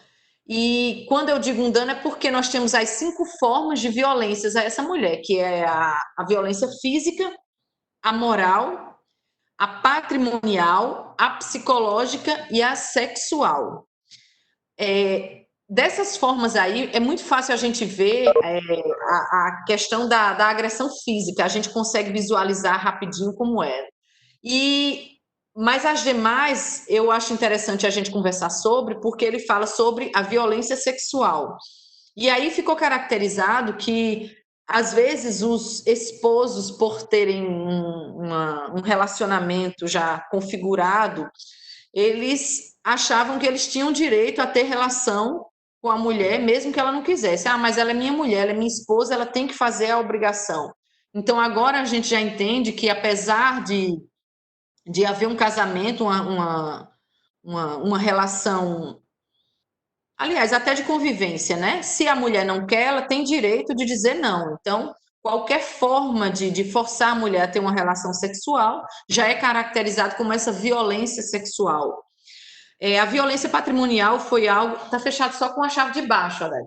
E quando eu digo um dano é porque nós temos as 5 formas de violências a essa mulher, que é a violência física, a moral, a patrimonial, a psicológica e a sexual. Dessas formas aí, é muito fácil a gente ver a questão da agressão física, a gente consegue visualizar rapidinho como é. Mas as demais, eu acho interessante a gente conversar sobre, porque ele fala sobre a violência sexual. E aí ficou caracterizado que, às vezes, os esposos, por terem um relacionamento já configurado, eles achavam que eles tinham direito a ter relação com a mulher, mesmo que ela não quisesse. Mas ela é minha mulher, ela é minha esposa, ela tem que fazer a obrigação. Então, agora a gente já entende que, apesar de haver um casamento, uma relação, aliás, até de convivência, né? Se a mulher não quer, ela tem direito de dizer não. Então, qualquer forma de forçar a mulher a ter uma relação sexual já é caracterizado como essa violência sexual. A violência patrimonial foi algo. Está fechado só com a chave de baixo, Alex.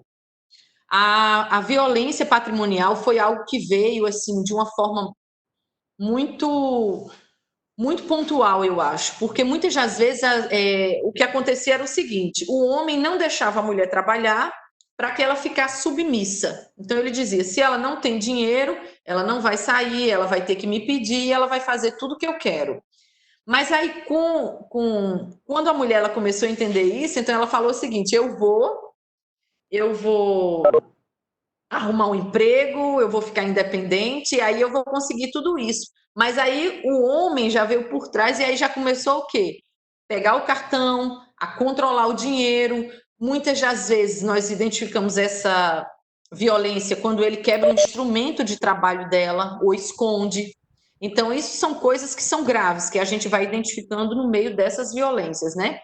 A violência patrimonial foi algo que veio assim de uma forma muito muito pontual, eu acho, porque muitas das vezes o que acontecia era o seguinte: o homem não deixava a mulher trabalhar para que ela ficasse submissa. Então ele dizia: se ela não tem dinheiro, ela não vai sair, ela vai ter que me pedir, ela vai fazer tudo o que eu quero. Mas aí, quando a mulher ela começou a entender isso, então ela falou o seguinte: eu vou arrumar um emprego, eu vou ficar independente, aí eu vou conseguir tudo isso. Mas aí o homem já veio por trás e aí já começou o quê? Pegar o cartão, a controlar o dinheiro. Muitas das vezes nós identificamos essa violência quando ele quebra um instrumento de trabalho dela ou esconde. Então, isso são coisas que são graves, que a gente vai identificando no meio dessas violências, né?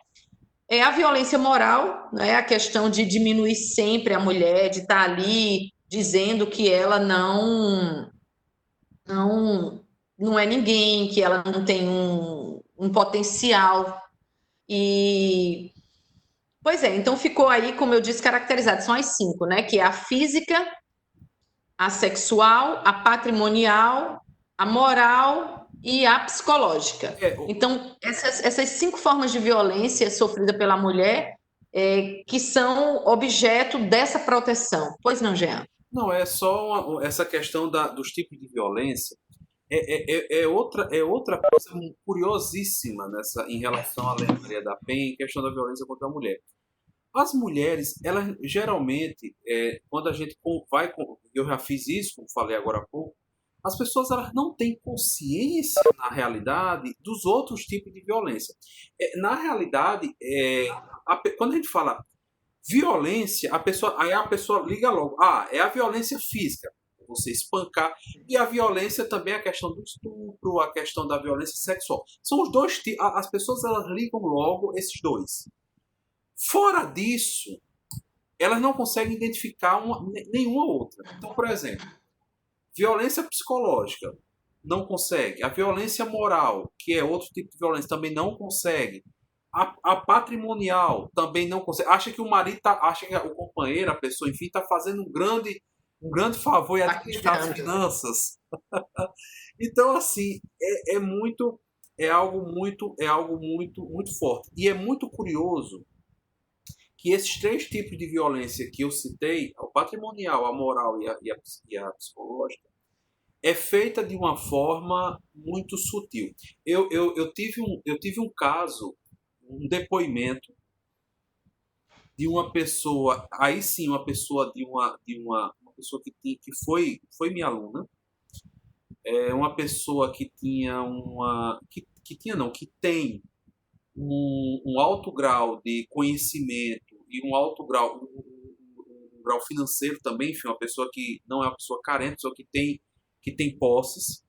É a violência moral, né? A questão de diminuir sempre a mulher, de estar ali dizendo que ela não é ninguém, que ela não tem um potencial. E pois é, então ficou aí, como eu disse, caracterizado. São as 5, né? Que é a física, a sexual, a patrimonial, a moral e a psicológica. Então, essas 5 formas de violência sofrida pela mulher que são objeto dessa proteção. Pois não, Jean? Não, é só essa questão dos tipos de violência. É outra coisa curiosíssima em relação à Lei Maria da Penha, em questão da violência contra a mulher. As mulheres, elas geralmente, quando a gente eu já fiz isso, como falei agora há pouco, as pessoas elas não têm consciência, na realidade, dos outros tipos de violência. Na realidade, quando a gente fala violência, aí a pessoa liga logo, é a violência física. você espancar. E a violência também, a questão do estupro, a questão da violência sexual. São os dois tipos. As pessoas elas ligam logo esses dois. Fora disso, elas não conseguem identificar nenhuma outra. Então, por exemplo, violência psicológica, não consegue. A violência moral, que é outro tipo de violência, também não consegue. A patrimonial também não consegue. Acha que o marido acha que o companheiro, a pessoa, enfim, está fazendo um grande favor em administrar as finanças. Então, assim, é algo muito forte. E é muito curioso que esses três tipos de violência que eu citei, a patrimonial, a moral e a psicológica, é feita de uma forma muito sutil. Eu tive um caso, um depoimento de uma pessoa, aí sim, uma pessoa uma pessoa que foi minha aluna, uma pessoa que tinha que tem um alto grau de conhecimento e um alto grau, um grau financeiro também, enfim, uma pessoa que não é uma pessoa carente, pessoa que tem posses.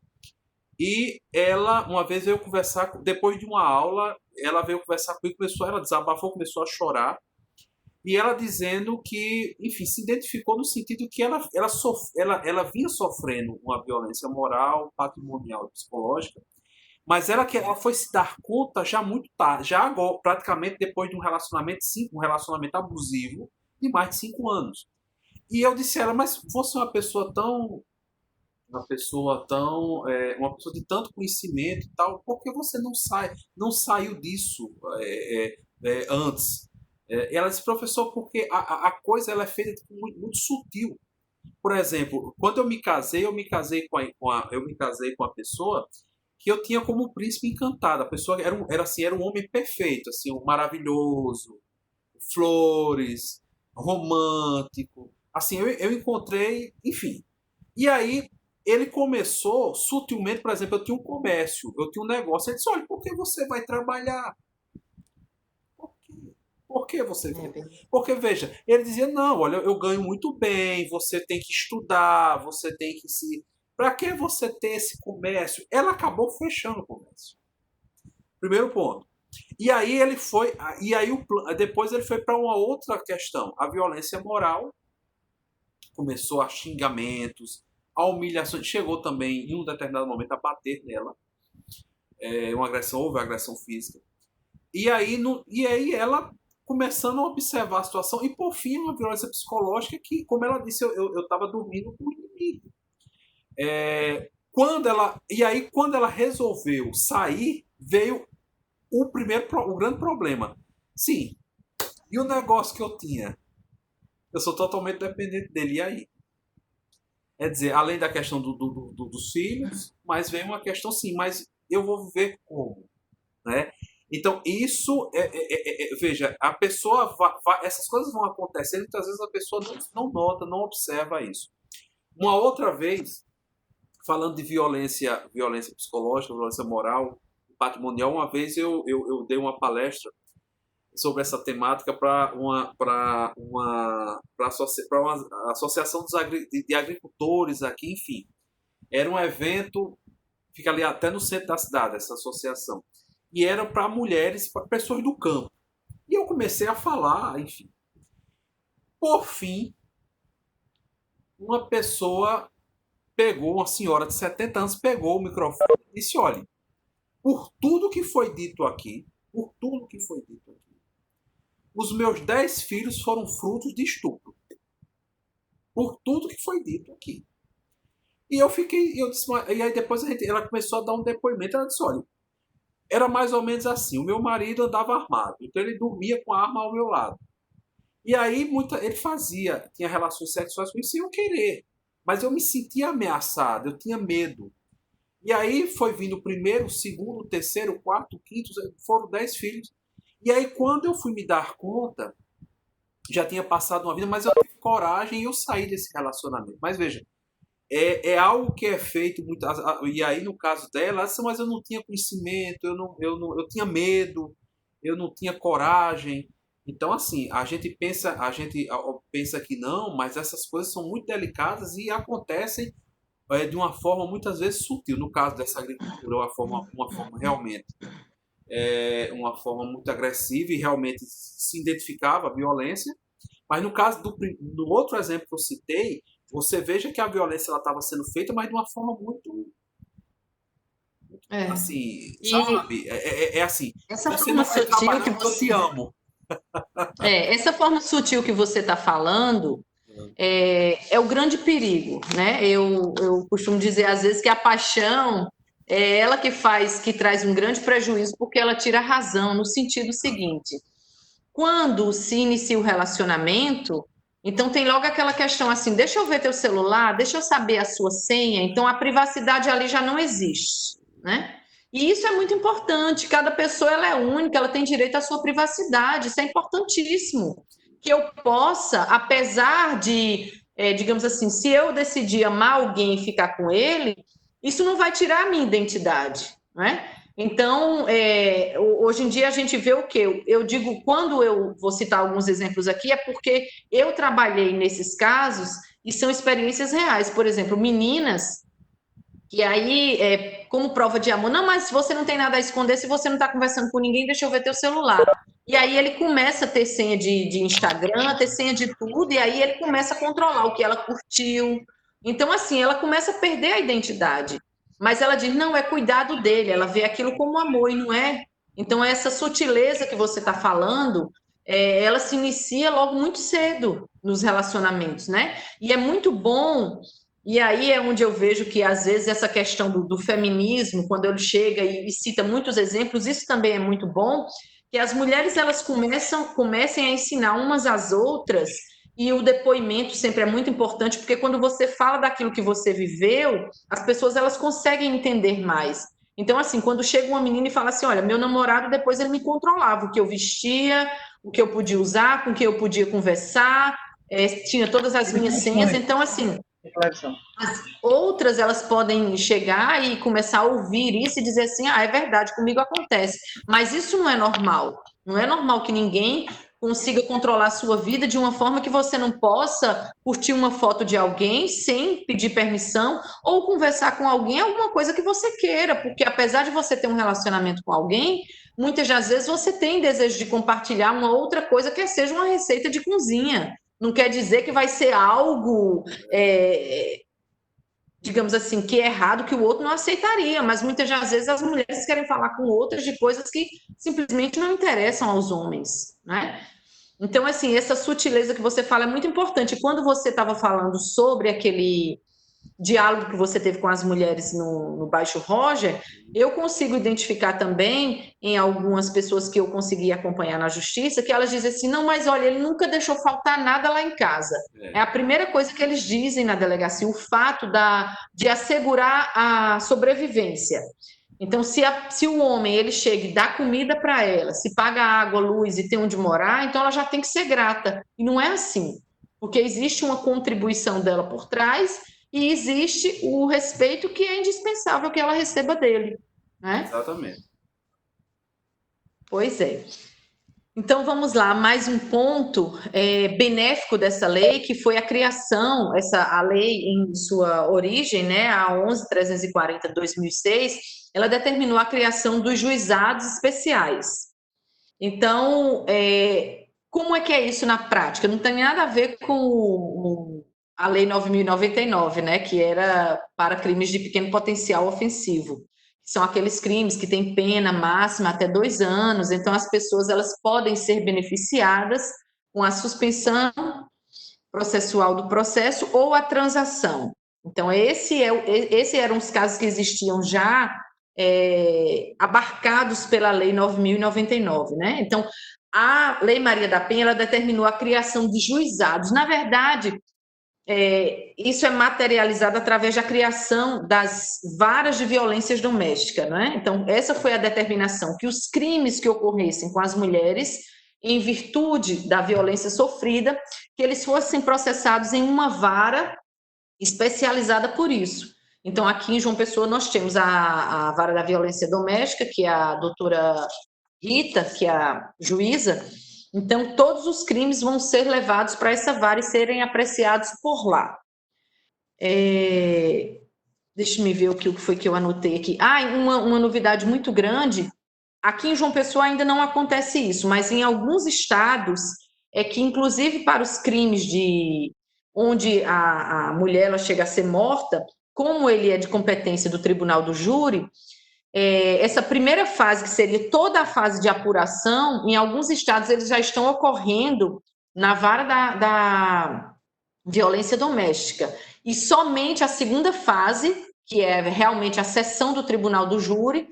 E ela, uma vez veio conversar, depois de uma aula, ela veio conversar comigo, ela desabafou, começou a chorar, e ela dizendo que, enfim, se identificou no sentido que ela vinha sofrendo uma violência moral, patrimonial e psicológica, mas ela foi se dar conta já muito tarde, já agora, praticamente depois de um relacionamento abusivo de mais de 5 anos. E eu disse a ela, mas você é uma pessoa de tanto conhecimento e tal, por que você não saiu disso antes? Ela disse, professor, porque a coisa ela é feita muito, muito sutil. Por exemplo, quando eu me casei com a pessoa que eu tinha como príncipe encantado. A pessoa era um homem perfeito, assim, um maravilhoso, flores, romântico. Assim, eu encontrei, enfim. E aí ele começou sutilmente, por exemplo, eu tinha um comércio, eu tinha um negócio. Ele disse, olha, por que você vai trabalhar? Por que você vai? Porque, veja, ele dizia, não, olha, eu ganho muito bem, você tem que estudar, você tem que se... Para que você ter esse comércio? Ela acabou fechando o comércio. Primeiro ponto. E aí depois ele foi para uma outra questão, a violência moral. Começou a xingamentos, a humilhação, chegou também em um determinado momento a bater nela, houve agressão física. E aí ela começando a observar a situação e por fim uma violência psicológica que, como ela disse, eu estava dormindo com o inimigo. Quando ela resolveu sair, veio o grande problema. Sim, e o negócio que eu tinha? Eu sou totalmente dependente dele. E aí? É dizer, além da questão dos filhos, mas vem uma questão, sim, mas eu vou viver como? Né? Então, isso, veja, a pessoa essas coisas vão acontecendo, muitas vezes a pessoa não nota, não observa isso. Uma outra vez, falando de violência psicológica, violência moral, patrimonial, uma vez eu dei uma palestra sobre essa temática para uma associação de agricultores aqui, enfim. Era um evento, fica ali até no centro da cidade, essa associação. E era para mulheres, para pessoas do campo. E eu comecei a falar, enfim. Por fim, uma senhora de 70 anos, pegou o microfone e disse, olha, por tudo que foi dito aqui, os meus 10 filhos foram frutos de estupro. Por tudo que foi dito aqui. E eu disse, e aí depois ela começou a dar um depoimento, ela disse, olha, era mais ou menos assim, o meu marido andava armado, então ele dormia com a arma ao meu lado. E aí ele tinha relações sexuais comigo sem eu querer, mas eu me sentia ameaçado, eu tinha medo. E aí foi vindo o primeiro, o segundo, o terceiro, o quarto, o quinto, foram 10 filhos. E aí quando eu fui me dar conta, já tinha passado uma vida, mas eu tive coragem e eu saí desse relacionamento. Mas veja, é algo que é feito muito. E aí no caso dela, mas eu não tinha conhecimento, eu tinha medo, eu não tinha coragem. Então, assim, a gente pensa que não, mas essas coisas são muito delicadas e acontecem de uma forma muitas vezes sutil. No caso dessa agricultura, uma forma realmente uma forma muito agressiva e realmente se identificava a violência. Mas no caso do outro exemplo que eu citei, você veja que a violência estava sendo feita, mas de uma forma muito assim, sabe? É assim, essa você forma não vai sutil trabalhar que porque eu te você, amo. essa forma sutil que você está falando é o grande perigo, né? Eu costumo dizer às vezes que a paixão é ela que traz um grande prejuízo porque ela tira a razão no sentido seguinte: quando se inicia o relacionamento, então tem logo aquela questão assim, deixa eu ver teu celular, deixa eu saber a sua senha, então a privacidade ali já não existe, né? E isso é muito importante, cada pessoa ela é única, ela tem direito à sua privacidade, isso é importantíssimo. Que eu possa, apesar de, digamos assim, se eu decidir amar alguém e ficar com ele, isso não vai tirar a minha identidade, né? Então, hoje em dia a gente vê o quê? Eu digo, quando eu vou citar alguns exemplos aqui, é porque eu trabalhei nesses casos e são experiências reais. Por exemplo, meninas que aí, como prova de amor, não, mas você não tem nada a esconder, se você não está conversando com ninguém, deixa eu ver teu celular. E aí ele começa a ter senha de Instagram, ter senha de tudo, e aí ele começa a controlar o que ela curtiu. Então, assim, ela começa a perder a identidade. Mas ela diz, não, é cuidado dele, ela vê aquilo como amor, e não é. Então, essa sutileza que você está falando, ela se inicia logo muito cedo nos relacionamentos, né? E é muito bom e aí é onde eu vejo que, às vezes, essa questão do feminismo, quando ele chega e cita muitos exemplos, isso também é muito bom, que as mulheres elas comecem a ensinar umas às outras, e o depoimento sempre é muito importante, porque quando você fala daquilo que você viveu, as pessoas elas conseguem entender mais. Então, assim, quando chega uma menina e fala assim, olha, meu namorado, depois ele me controlava, o que eu vestia, o que eu podia usar, com quem eu podia conversar, tinha todas as minhas senhas, então, assim, as outras elas podem chegar e começar a ouvir isso e dizer assim, é verdade, comigo acontece. Mas isso não é normal. Não é normal que ninguém consiga controlar a sua vida de uma forma que você não possa curtir uma foto de alguém sem pedir permissão ou conversar com alguém alguma coisa que você queira, porque apesar de você ter um relacionamento com alguém, muitas das vezes você tem desejo de compartilhar uma outra coisa que seja uma receita de cozinha. Não quer dizer que vai ser algo digamos assim, que é errado, que o outro não aceitaria, mas muitas das vezes as mulheres querem falar com outras de coisas que simplesmente não interessam aos homens, né? Então, assim, essa sutileza que você fala é muito importante. Quando você estava falando sobre aquele diálogo que você teve com as mulheres no Baixo Roger, eu consigo identificar também em algumas pessoas que eu consegui acompanhar na justiça, que elas dizem assim, não, mas olha, ele nunca deixou faltar nada lá em casa. É a primeira coisa que eles dizem na delegacia, o fato de assegurar a sobrevivência. Então, se o homem ele chega e dá comida para ela, se paga água, luz e tem onde morar, então ela já tem que ser grata. E não é assim, porque existe uma contribuição dela por trás e existe o respeito que é indispensável que ela receba dele, né? Exatamente. Pois é. Então vamos lá, mais um ponto benéfico dessa lei, que foi a criação, a lei em sua origem, né, a 11.340 de 2006, ela determinou a criação dos juizados especiais. Então, como é que é isso na prática? Não tem nada a ver com a Lei 9.099, né, que era para crimes de pequeno potencial ofensivo. São aqueles crimes que têm pena máxima até 2 anos, então as pessoas elas podem ser beneficiadas com a suspensão processual do processo ou a transação. Então, esses eram os casos que existiam já abarcados pela Lei 9.099, né? Então, a Lei Maria da Penha, ela determinou a criação de juizados. Na verdade, isso é materializado através da criação das varas de violências domésticas, né? Então, essa foi a determinação, que os crimes que ocorressem com as mulheres, em virtude da violência sofrida, que eles fossem processados em uma vara especializada por isso. Então, aqui em João Pessoa, nós temos a vara da violência doméstica, que é a doutora Rita, que é a juíza, Então, todos os crimes vão ser levados para essa vara e serem apreciados por lá. Deixa eu ver o que foi que eu anotei aqui. Uma novidade muito grande. Aqui em João Pessoa ainda não acontece isso, mas em alguns estados é que, inclusive para os crimes onde a mulher ela chega a ser morta, como ele é de competência do Tribunal do Júri, essa primeira fase, que seria toda a fase de apuração, em alguns estados eles já estão ocorrendo na vara da violência doméstica. E somente a segunda fase, que é realmente a sessão do Tribunal do Júri,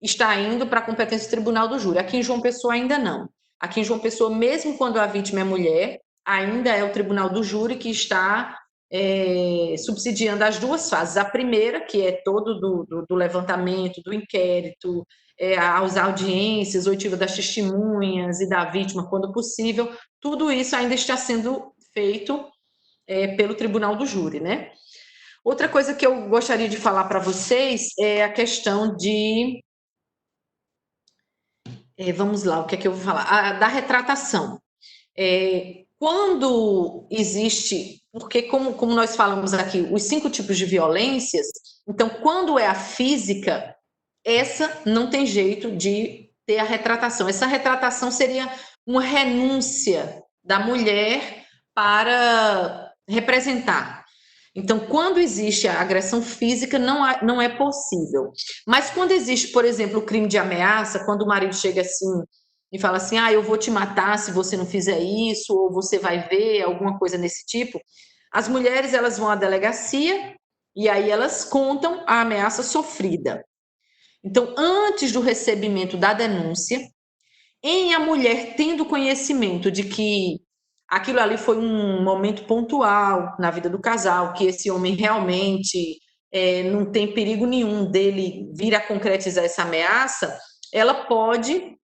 está indo para a competência do Tribunal do Júri. Aqui em João Pessoa ainda não. Aqui em João Pessoa, mesmo quando a vítima é mulher, ainda é o Tribunal do Júri que está subsidiando as duas fases. A primeira, que é todo do levantamento, do inquérito, as audiências, oitiva das testemunhas e da vítima, quando possível, tudo isso ainda está sendo feito pelo Tribunal do Júri, né? Outra coisa que eu gostaria de falar para vocês é a questão de... vamos lá, o que é que eu vou falar? Da retratação. Quando existe... Porque, como nós falamos aqui, os 5 tipos de violências, então, quando é a física, essa não tem jeito de ter a retratação. Essa retratação seria uma renúncia da mulher para representar. Então, quando existe a agressão física, não é possível. Mas quando existe, por exemplo, o crime de ameaça, quando o marido chega assim e fala assim, eu vou te matar se você não fizer isso, ou você vai ver, alguma coisa desse tipo, as mulheres elas vão à delegacia e aí elas contam a ameaça sofrida. Então, antes do recebimento da denúncia, em a mulher tendo conhecimento de que aquilo ali foi um momento pontual na vida do casal, que esse homem realmente não tem perigo nenhum dele vir a concretizar essa ameaça, ela pode,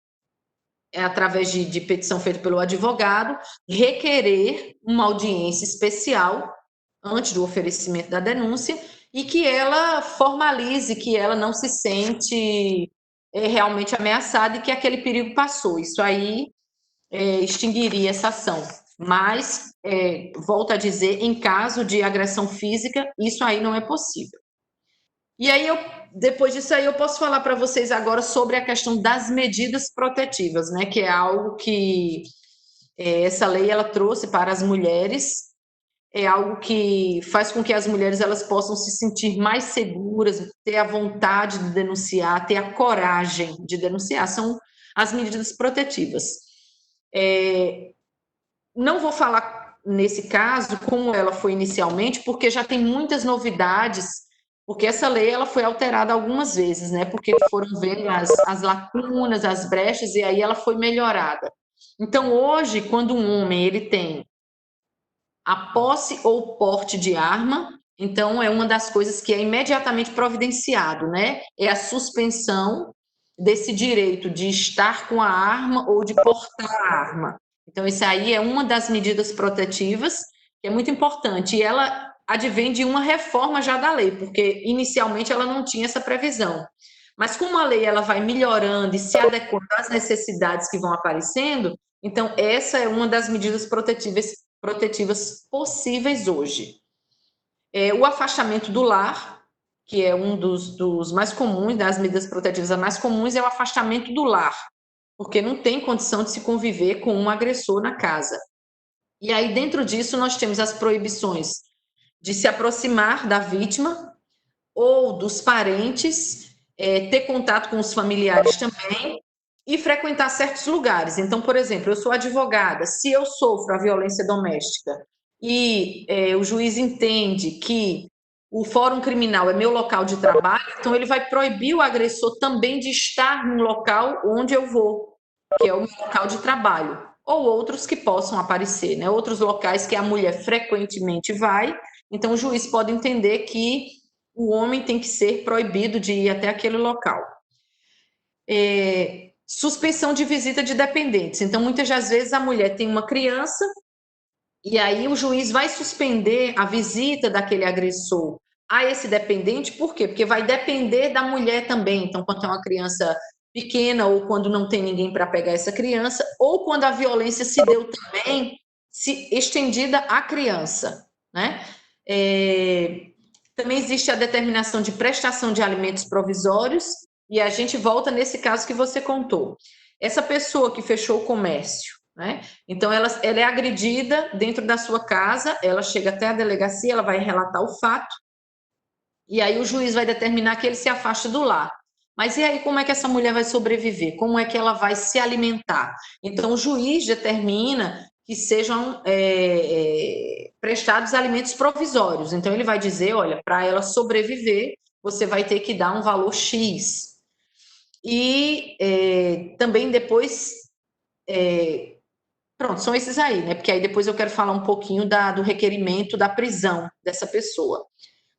através de petição feita pelo advogado, requerer uma audiência especial antes do oferecimento da denúncia e que ela formalize que ela não se sente realmente ameaçada e que aquele perigo passou. Isso aí extinguiria essa ação. Mas, volto a dizer, em caso de agressão física, isso aí não é possível. E aí, depois disso aí, eu posso falar para vocês agora sobre a questão das medidas protetivas, né? Que é algo que essa lei ela trouxe para as mulheres, é algo que faz com que as mulheres elas possam se sentir mais seguras, ter a vontade de denunciar, ter a coragem de denunciar. São as medidas protetivas. Não vou falar nesse caso como ela foi inicialmente, porque já tem muitas novidades, porque essa lei ela foi alterada algumas vezes, né? Porque foram vendo as lacunas, as brechas, e aí ela foi melhorada. Então, hoje, quando um homem ele tem a posse ou porte de arma, então é uma das coisas que é imediatamente providenciado, né? É a suspensão desse direito de estar com a arma ou de portar a arma. Então, isso aí é uma das medidas protetivas, que é muito importante, e ela advém de uma reforma já da lei, porque inicialmente ela não tinha essa previsão. Mas como a lei ela vai melhorando e se adequando às necessidades que vão aparecendo, então essa é uma das medidas protetivas possíveis hoje. O afastamento do lar, que é um dos mais comuns, das medidas protetivas mais comuns, é o afastamento do lar, porque não tem condição de se conviver com um agressor na casa. E aí, dentro disso, nós temos as proibições de se aproximar da vítima ou dos parentes, ter contato com os familiares também, e frequentar certos lugares. Então, por exemplo, eu sou advogada, se eu sofro a violência doméstica e o juiz entende que o fórum criminal é meu local de trabalho, então ele vai proibir o agressor também de estar no local onde eu vou, que é o meu local de trabalho, ou outros que possam aparecer, né? Outros locais que a mulher frequentemente vai, então o juiz pode entender que o homem tem que ser proibido de ir até aquele local. Suspensão de visita de dependentes. Então, muitas das vezes a mulher tem uma criança e aí o juiz vai suspender a visita daquele agressor a esse dependente, por quê? Porque vai depender da mulher também. Então, quando tem uma criança pequena ou quando não tem ninguém para pegar essa criança, ou quando a violência se deu também se estendida à criança, né? Também existe a determinação de prestação de alimentos provisórios, e a gente volta nesse caso que você contou. Essa pessoa que fechou o comércio, né? Então, ela é agredida dentro da sua casa, ela chega até a delegacia, ela vai relatar o fato, e aí o juiz vai determinar que ele se afaste do lar. Mas e aí, como é que essa mulher vai sobreviver? Como é que ela vai se alimentar? Então, o juiz determina que sejam prestados alimentos provisórios. Então, ele vai dizer, olha, para ela sobreviver, você vai ter que dar um valor X. E também depois... pronto, são esses aí, né? Porque aí depois eu quero falar um pouquinho do requerimento da prisão dessa pessoa.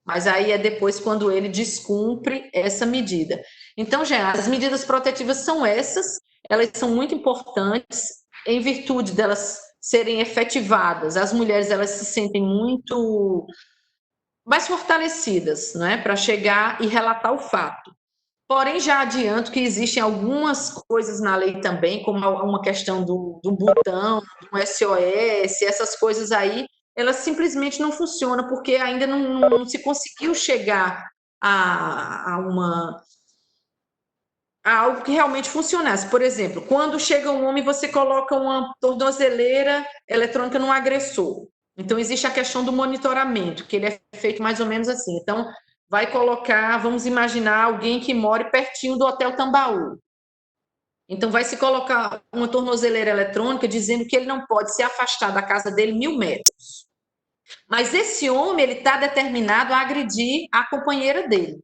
Mas aí é depois quando ele descumpre essa medida. Então, já as medidas protetivas são essas, elas são muito importantes, em virtude delas serem efetivadas. As mulheres, elas se sentem muito mais fortalecidas, não é? Para chegar e relatar o fato. Porém, já adianto que existem algumas coisas na lei também, como uma questão do botão, do SOS, essas coisas aí, elas simplesmente não funcionam, porque ainda não se conseguiu chegar a algo que realmente funcionasse. Por exemplo, quando chega um homem, você coloca uma tornozeleira eletrônica no agressor. Então, existe a questão do monitoramento, que ele é feito mais ou menos assim. Então, vai colocar, vamos imaginar, alguém que mora pertinho do Hotel Tambaú. Então, vai se colocar uma tornozeleira eletrônica dizendo que ele não pode se afastar da casa dele 1.000 metros. Mas esse homem, ele está determinado a agredir a companheira dele.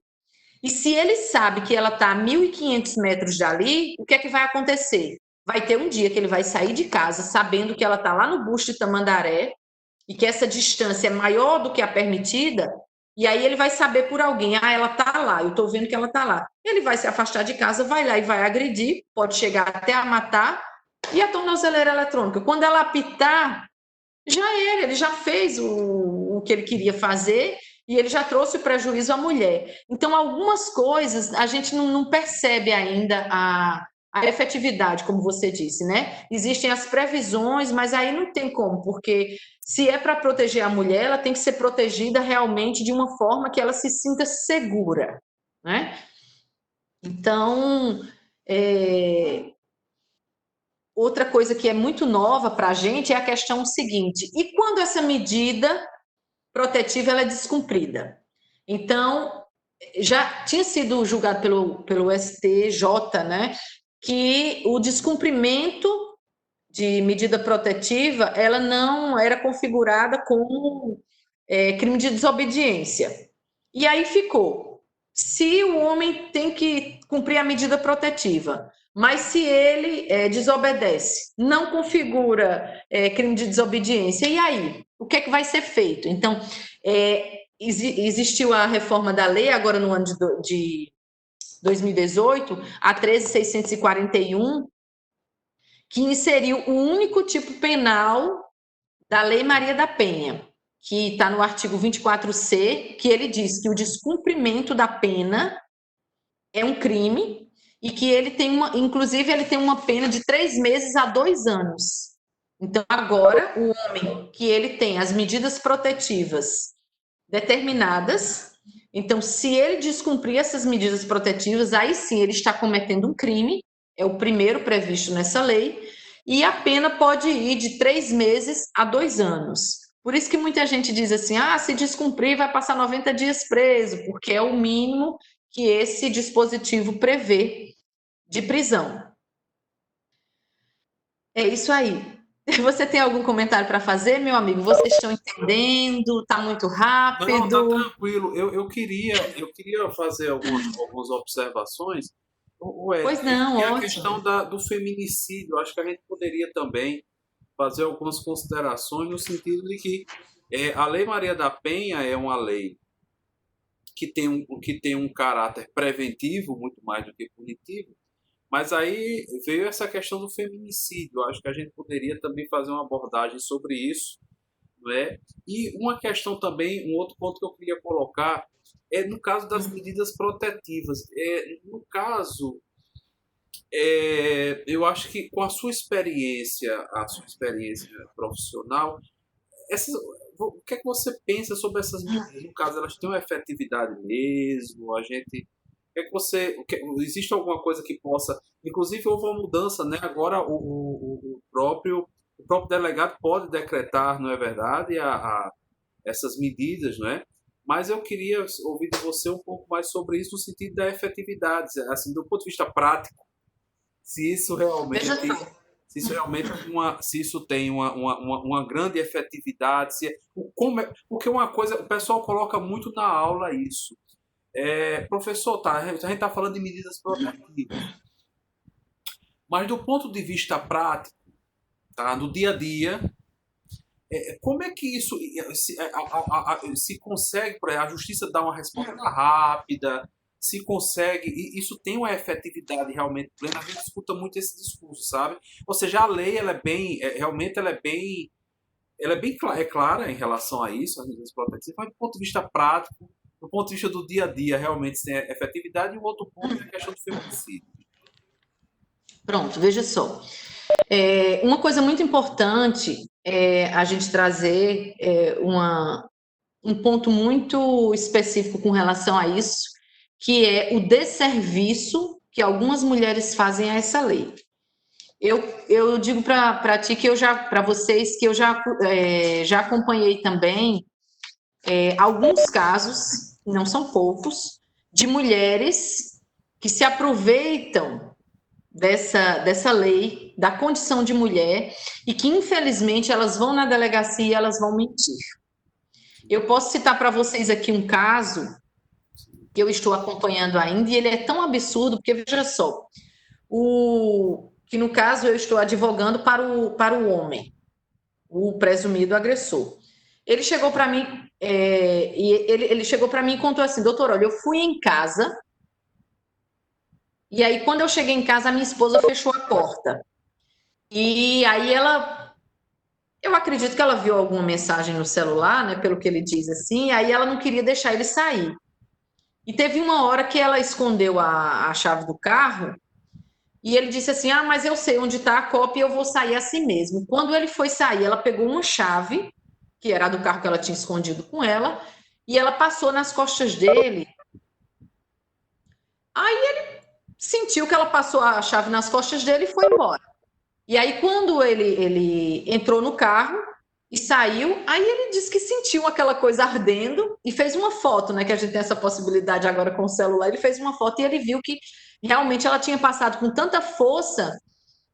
E se ele sabe que ela está a 1.500 metros dali, o que é que vai acontecer? Vai ter um dia que ele vai sair de casa sabendo que ela está lá no Busto de Tamandaré e que essa distância é maior do que a permitida, e aí ele vai saber por alguém, ela está lá, eu estou vendo que ela está lá. Ele vai se afastar de casa, vai lá e vai agredir, pode chegar até a matar, e a tornozeleira eletrônica, quando ela apitar, já era, ele já fez o que ele queria fazer e ele já trouxe o prejuízo à mulher. Então, algumas coisas a gente não percebe ainda a efetividade, como você disse, né? Existem as previsões, mas aí não tem como, porque se é para proteger a mulher, ela tem que ser protegida realmente de uma forma que ela se sinta segura, né? Então, outra coisa que é muito nova para a gente é a questão seguinte: e quando essa medida protetiva ela é descumprida? Então, já tinha sido julgado pelo STJ, né, que o descumprimento de medida protetiva ela não era configurada como crime de desobediência. E aí ficou. Se o homem tem que cumprir a medida protetiva, mas se ele desobedece, não configura crime de desobediência, e aí? O que é que vai ser feito? Então, existiu a reforma da lei, agora no ano de 2018, a 13.641, que inseriu o único tipo penal da Lei Maria da Penha, que está no artigo 24C, que ele diz que o descumprimento da pena é um crime e que ele tem inclusive, ele tem uma pena de 3 meses a 2 anos. Então, agora, o homem que ele tem as medidas protetivas determinadas, então, se ele descumprir essas medidas protetivas, aí sim ele está cometendo um crime, é o primeiro previsto nessa lei, e a pena pode ir de 3 meses a 2 anos. Por isso que muita gente diz assim, se descumprir vai passar 90 dias preso, porque é o mínimo que esse dispositivo prevê de prisão. É isso aí. Você tem algum comentário para fazer, meu amigo? Vocês estão entendendo? Está muito rápido? Não, tá tranquilo. Eu queria fazer algumas observações. Pois não, que é a ótimo. questão do feminicídio. Acho que a gente poderia também fazer algumas considerações no sentido de que a Lei Maria da Penha é uma lei que tem um caráter preventivo muito mais do que punitivo, mas aí veio essa questão do feminicídio. Acho que a gente poderia também fazer uma abordagem sobre isso, né? E uma questão também, um outro ponto que eu queria colocar é no caso das medidas protetivas. No caso Eu acho que com a sua experiência profissional, o que é que você pensa sobre essas medidas? No caso, elas têm uma efetividade mesmo? O que é que você, existe alguma coisa que possa, inclusive houve uma mudança, né? Agora o próprio delegado pode decretar, não é verdade, essas medidas, não é? Mas eu queria ouvir de você um pouco mais sobre isso no sentido da efetividade, assim, do ponto de vista prático, se isso realmente, se isso tem uma grande efetividade, porque uma coisa, o pessoal coloca muito na aula isso. Professor, tá, a gente está falando de medidas protetivas, mas do ponto de vista prático, tá, do dia a dia, como é que isso se consegue, por exemplo, a justiça dar uma resposta rápida, se consegue, e isso tem uma efetividade realmente plena, a gente escuta muito esse discurso, sabe? Ou seja, a lei, ela é bem, realmente ela é bem clara em relação a isso, as medidas protetivas, mas do ponto de vista prático, do ponto de vista do dia a dia, realmente tem efetividade, e o outro ponto é a questão do feminicídio. Pronto, veja só. Uma coisa muito importante é a gente trazer um ponto muito específico com relação a isso, que é o desserviço que algumas mulheres fazem a essa lei. Eu digo para ti que para vocês que eu já acompanhei também alguns casos, não são poucos, de mulheres que se aproveitam dessa lei, da condição de mulher, e que, infelizmente, elas vão na delegacia e elas vão mentir. Eu posso citar para vocês aqui um caso que eu estou acompanhando ainda, e ele é tão absurdo, porque, veja só, que no caso eu estou advogando para o homem, o presumido agressor. Ele chegou para mim, ele chegou para mim e contou assim: doutor, olha, eu fui em casa, e aí quando eu cheguei em casa, a minha esposa fechou a porta. E aí eu acredito que ela viu alguma mensagem no celular, né, pelo que ele diz assim, e aí ela não queria deixar ele sair. E teve uma hora que ela escondeu a chave do carro, e ele disse assim: mas eu sei onde está a cópia e eu vou sair assim mesmo. Quando ele foi sair, ela pegou uma chave, que era do carro que ela tinha escondido com ela, e ela passou nas costas dele. Aí ele sentiu que ela passou a chave nas costas dele e foi embora. E aí, quando ele entrou no carro e saiu, aí ele disse que sentiu aquela coisa ardendo e fez uma foto, né? Que a gente tem essa possibilidade agora com o celular. Ele fez uma foto e ele viu que realmente ela tinha passado com tanta força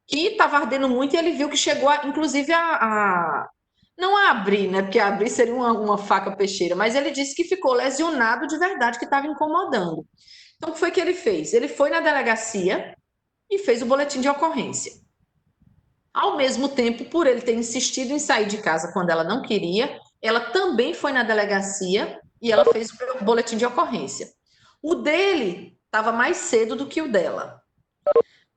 que estava ardendo muito, e ele viu que chegou, inclusive, não a abrir, né? Porque abrir seria uma faca peixeira, mas ele disse que ficou lesionado de verdade, que estava incomodando. Então, o que foi que ele fez? Ele foi na delegacia e fez o boletim de ocorrência. Ao mesmo tempo, por ele ter insistido em sair de casa quando ela não queria, ela também foi na delegacia e ela fez o boletim de ocorrência. O dele estava mais cedo do que o dela.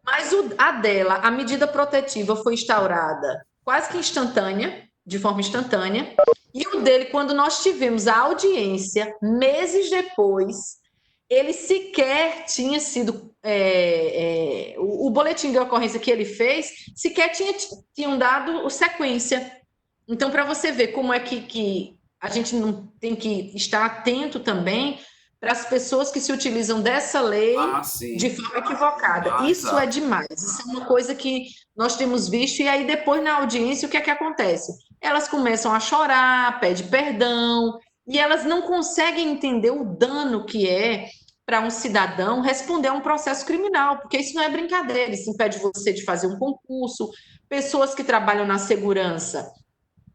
Mas a dela, a medida protetiva foi instaurada quase que instantânea, de forma instantânea, e o dele, quando nós tivemos a audiência, meses depois, ele sequer tinha sido... o boletim de ocorrência que ele fez, sequer tinham dado sequência. Então, para você ver como é que a gente não tem que estar atento também para as pessoas que se utilizam dessa lei de forma equivocada. Isso é demais. Isso é uma coisa que nós temos visto, e aí depois na audiência o que é que acontece? Elas começam a chorar, pedem perdão, e elas não conseguem entender o dano que é para um cidadão responder a um processo criminal, porque isso não é brincadeira, isso impede você de fazer um concurso. Pessoas que trabalham na segurança,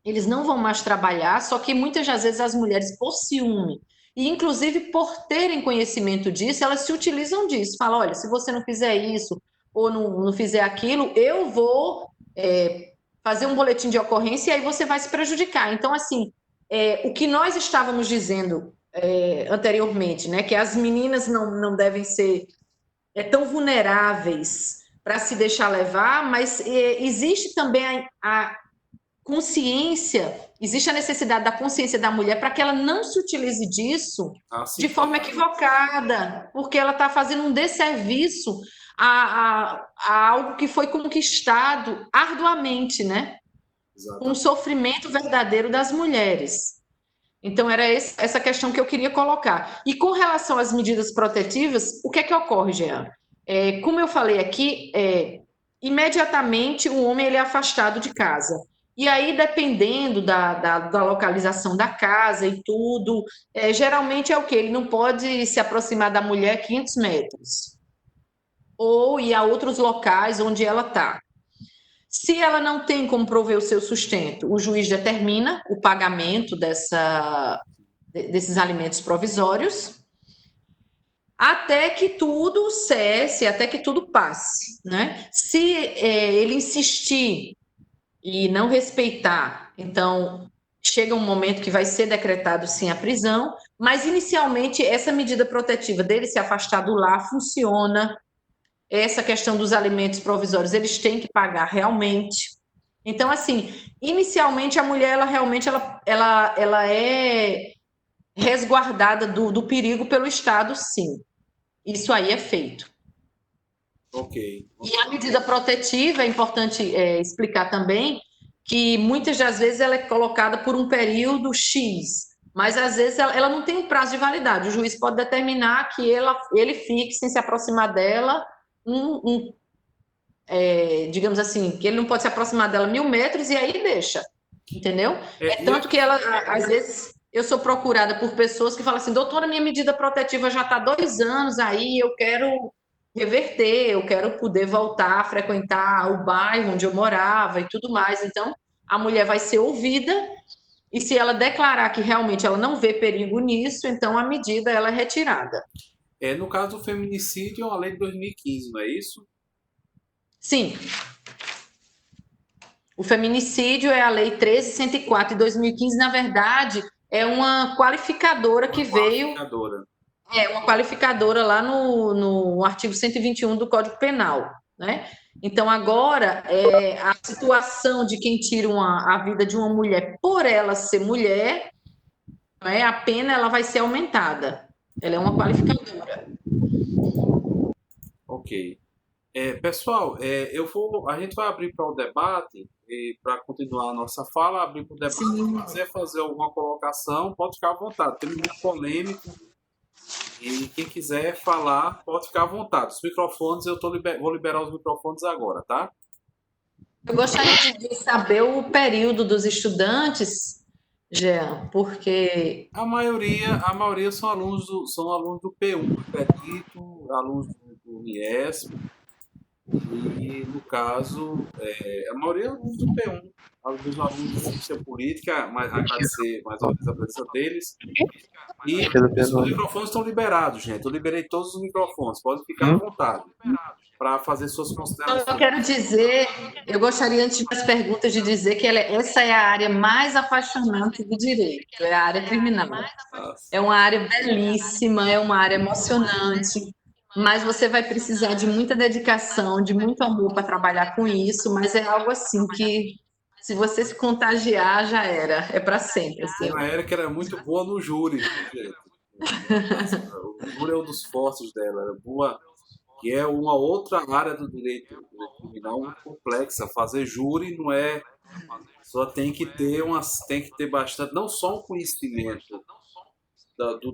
eles não vão mais trabalhar, só que muitas das vezes as mulheres, por ciúme, e inclusive por terem conhecimento disso, elas se utilizam disso. Falam: olha, se você não fizer isso ou não fizer aquilo, eu vou fazer um boletim de ocorrência e aí você vai se prejudicar. Então, assim, o que nós estávamos dizendo anteriormente, né, que as meninas não devem ser tão vulneráveis para se deixar levar, mas existe também a consciência, existe a necessidade da consciência da mulher para que ela não se utilize disso de forma equivocada, porque ela está fazendo um desserviço a algo que foi conquistado arduamente, né? Um sofrimento verdadeiro das mulheres. Então, era essa questão que eu queria colocar. E com relação às medidas protetivas, o que é que ocorre, Jean? Como eu falei aqui, imediatamente o homem ele é afastado de casa. E aí, dependendo da localização da casa e tudo, geralmente é o quê? Ele não pode se aproximar da mulher 500 metros. Ou ir a outros locais onde ela está. Se ela não tem como prover o seu sustento, o juiz determina o pagamento desses alimentos provisórios até que tudo cesse, até que tudo passe, né? Se ele insistir e não respeitar, então chega um momento que vai ser decretado sim a prisão, mas inicialmente essa medida protetiva dele se afastar do lar funciona. Essa questão dos alimentos provisórios, eles têm que pagar realmente. Então, assim, inicialmente a mulher, ela realmente ela é resguardada do perigo pelo Estado, sim. Isso aí é feito. Ok. E a medida protetiva, é importante explicar também que muitas das vezes ela é colocada por um período X, mas às vezes ela não tem um prazo de validade. O juiz pode determinar que ele fique sem se aproximar dela digamos assim, que ele não pode se aproximar dela 1.000 metros e aí deixa, entendeu? Tanto que ela, às vezes, eu sou procurada por pessoas que falam assim, doutora, minha medida protetiva já está 2 anos aí, eu quero reverter, eu quero poder voltar a frequentar o bairro onde eu morava e tudo mais. Então, a mulher vai ser ouvida e se ela declarar que realmente ela não vê perigo nisso, então a medida ela é retirada. No caso do feminicídio, é uma lei de 2015, não é isso? Sim. O feminicídio é a Lei 13.104 de 2015, na verdade, é uma qualificadora que veio. Uma qualificadora lá no artigo 121 do Código Penal, né? Então, agora, a situação de quem tira a vida de uma mulher por ela ser mulher, a pena ela vai ser aumentada. Ela é uma qualificadora. Ok. Pessoal, a gente vai abrir para o debate e para continuar a nossa fala, abrir para o debate. Se quiser fazer alguma colocação, pode ficar à vontade. Tem muito polêmico e quem quiser falar, pode ficar à vontade. Os microfones, vou liberar os microfones agora, tá? Eu gostaria de saber o período dos estudantes, Jean, porque a maioria são alunos do P1, acredito, alunos do Uniesp. E, no caso, a maioria é alunos do P1, alguns alunos de ciência política, mas agradecer mais uma vez a presença deles. E os microfones estão liberados, gente. Eu liberei todos os microfones, podem ficar à vontade para fazer suas considerações. Eu quero dizer, eu gostaria, antes das perguntas, de dizer que essa é a área mais apaixonante do direito, é a área criminal. É uma área belíssima, é uma área emocionante, mas você vai precisar de muita dedicação, de muito amor para trabalhar com isso, mas é algo assim que, se você se contagiar, já era, é para sempre. Assim. A Érica era muito boa no júri, gente. O júri é um dos fortes dela, era boa, que é uma outra área do direito criminal muito complexa. Fazer júri não é só tem que ter bastante, não só um conhecimento do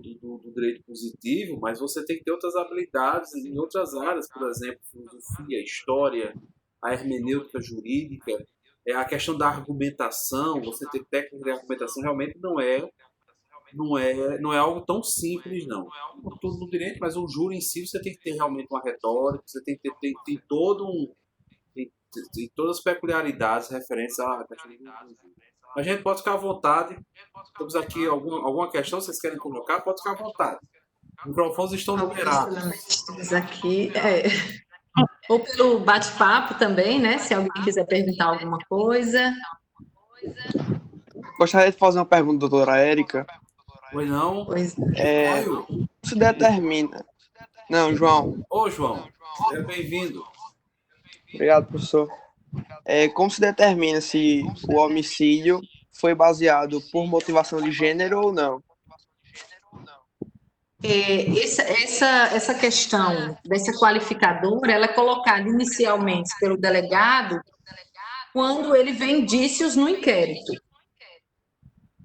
direito positivo, mas você tem que ter outras habilidades em outras áreas, por exemplo, filosofia, história, a hermenêutica jurídica, a questão da argumentação. Você ter técnica de argumentação realmente não é algo tão simples, não. Tudo no direito, mas o júri em si você tem que ter realmente uma retórica, você tem que ter tem todas as peculiaridades referentes à questão do júri. A gente pode ficar à vontade. Temos aqui alguma questão que vocês querem colocar? Pode ficar à vontade. Os microfones estão liberados. Aqui, ou pelo bate-papo também, né? Se alguém quiser perguntar alguma coisa. Gostaria de fazer uma pergunta, doutora Érica. Pois não? Como se determina... Não, João. Ô, João. Seja bem-vindo. Obrigado, professor. Como se determina se o homicídio foi baseado por motivação de gênero ou não? Essa questão dessa qualificadora, ela é colocada inicialmente pelo delegado quando ele vê indícios no inquérito.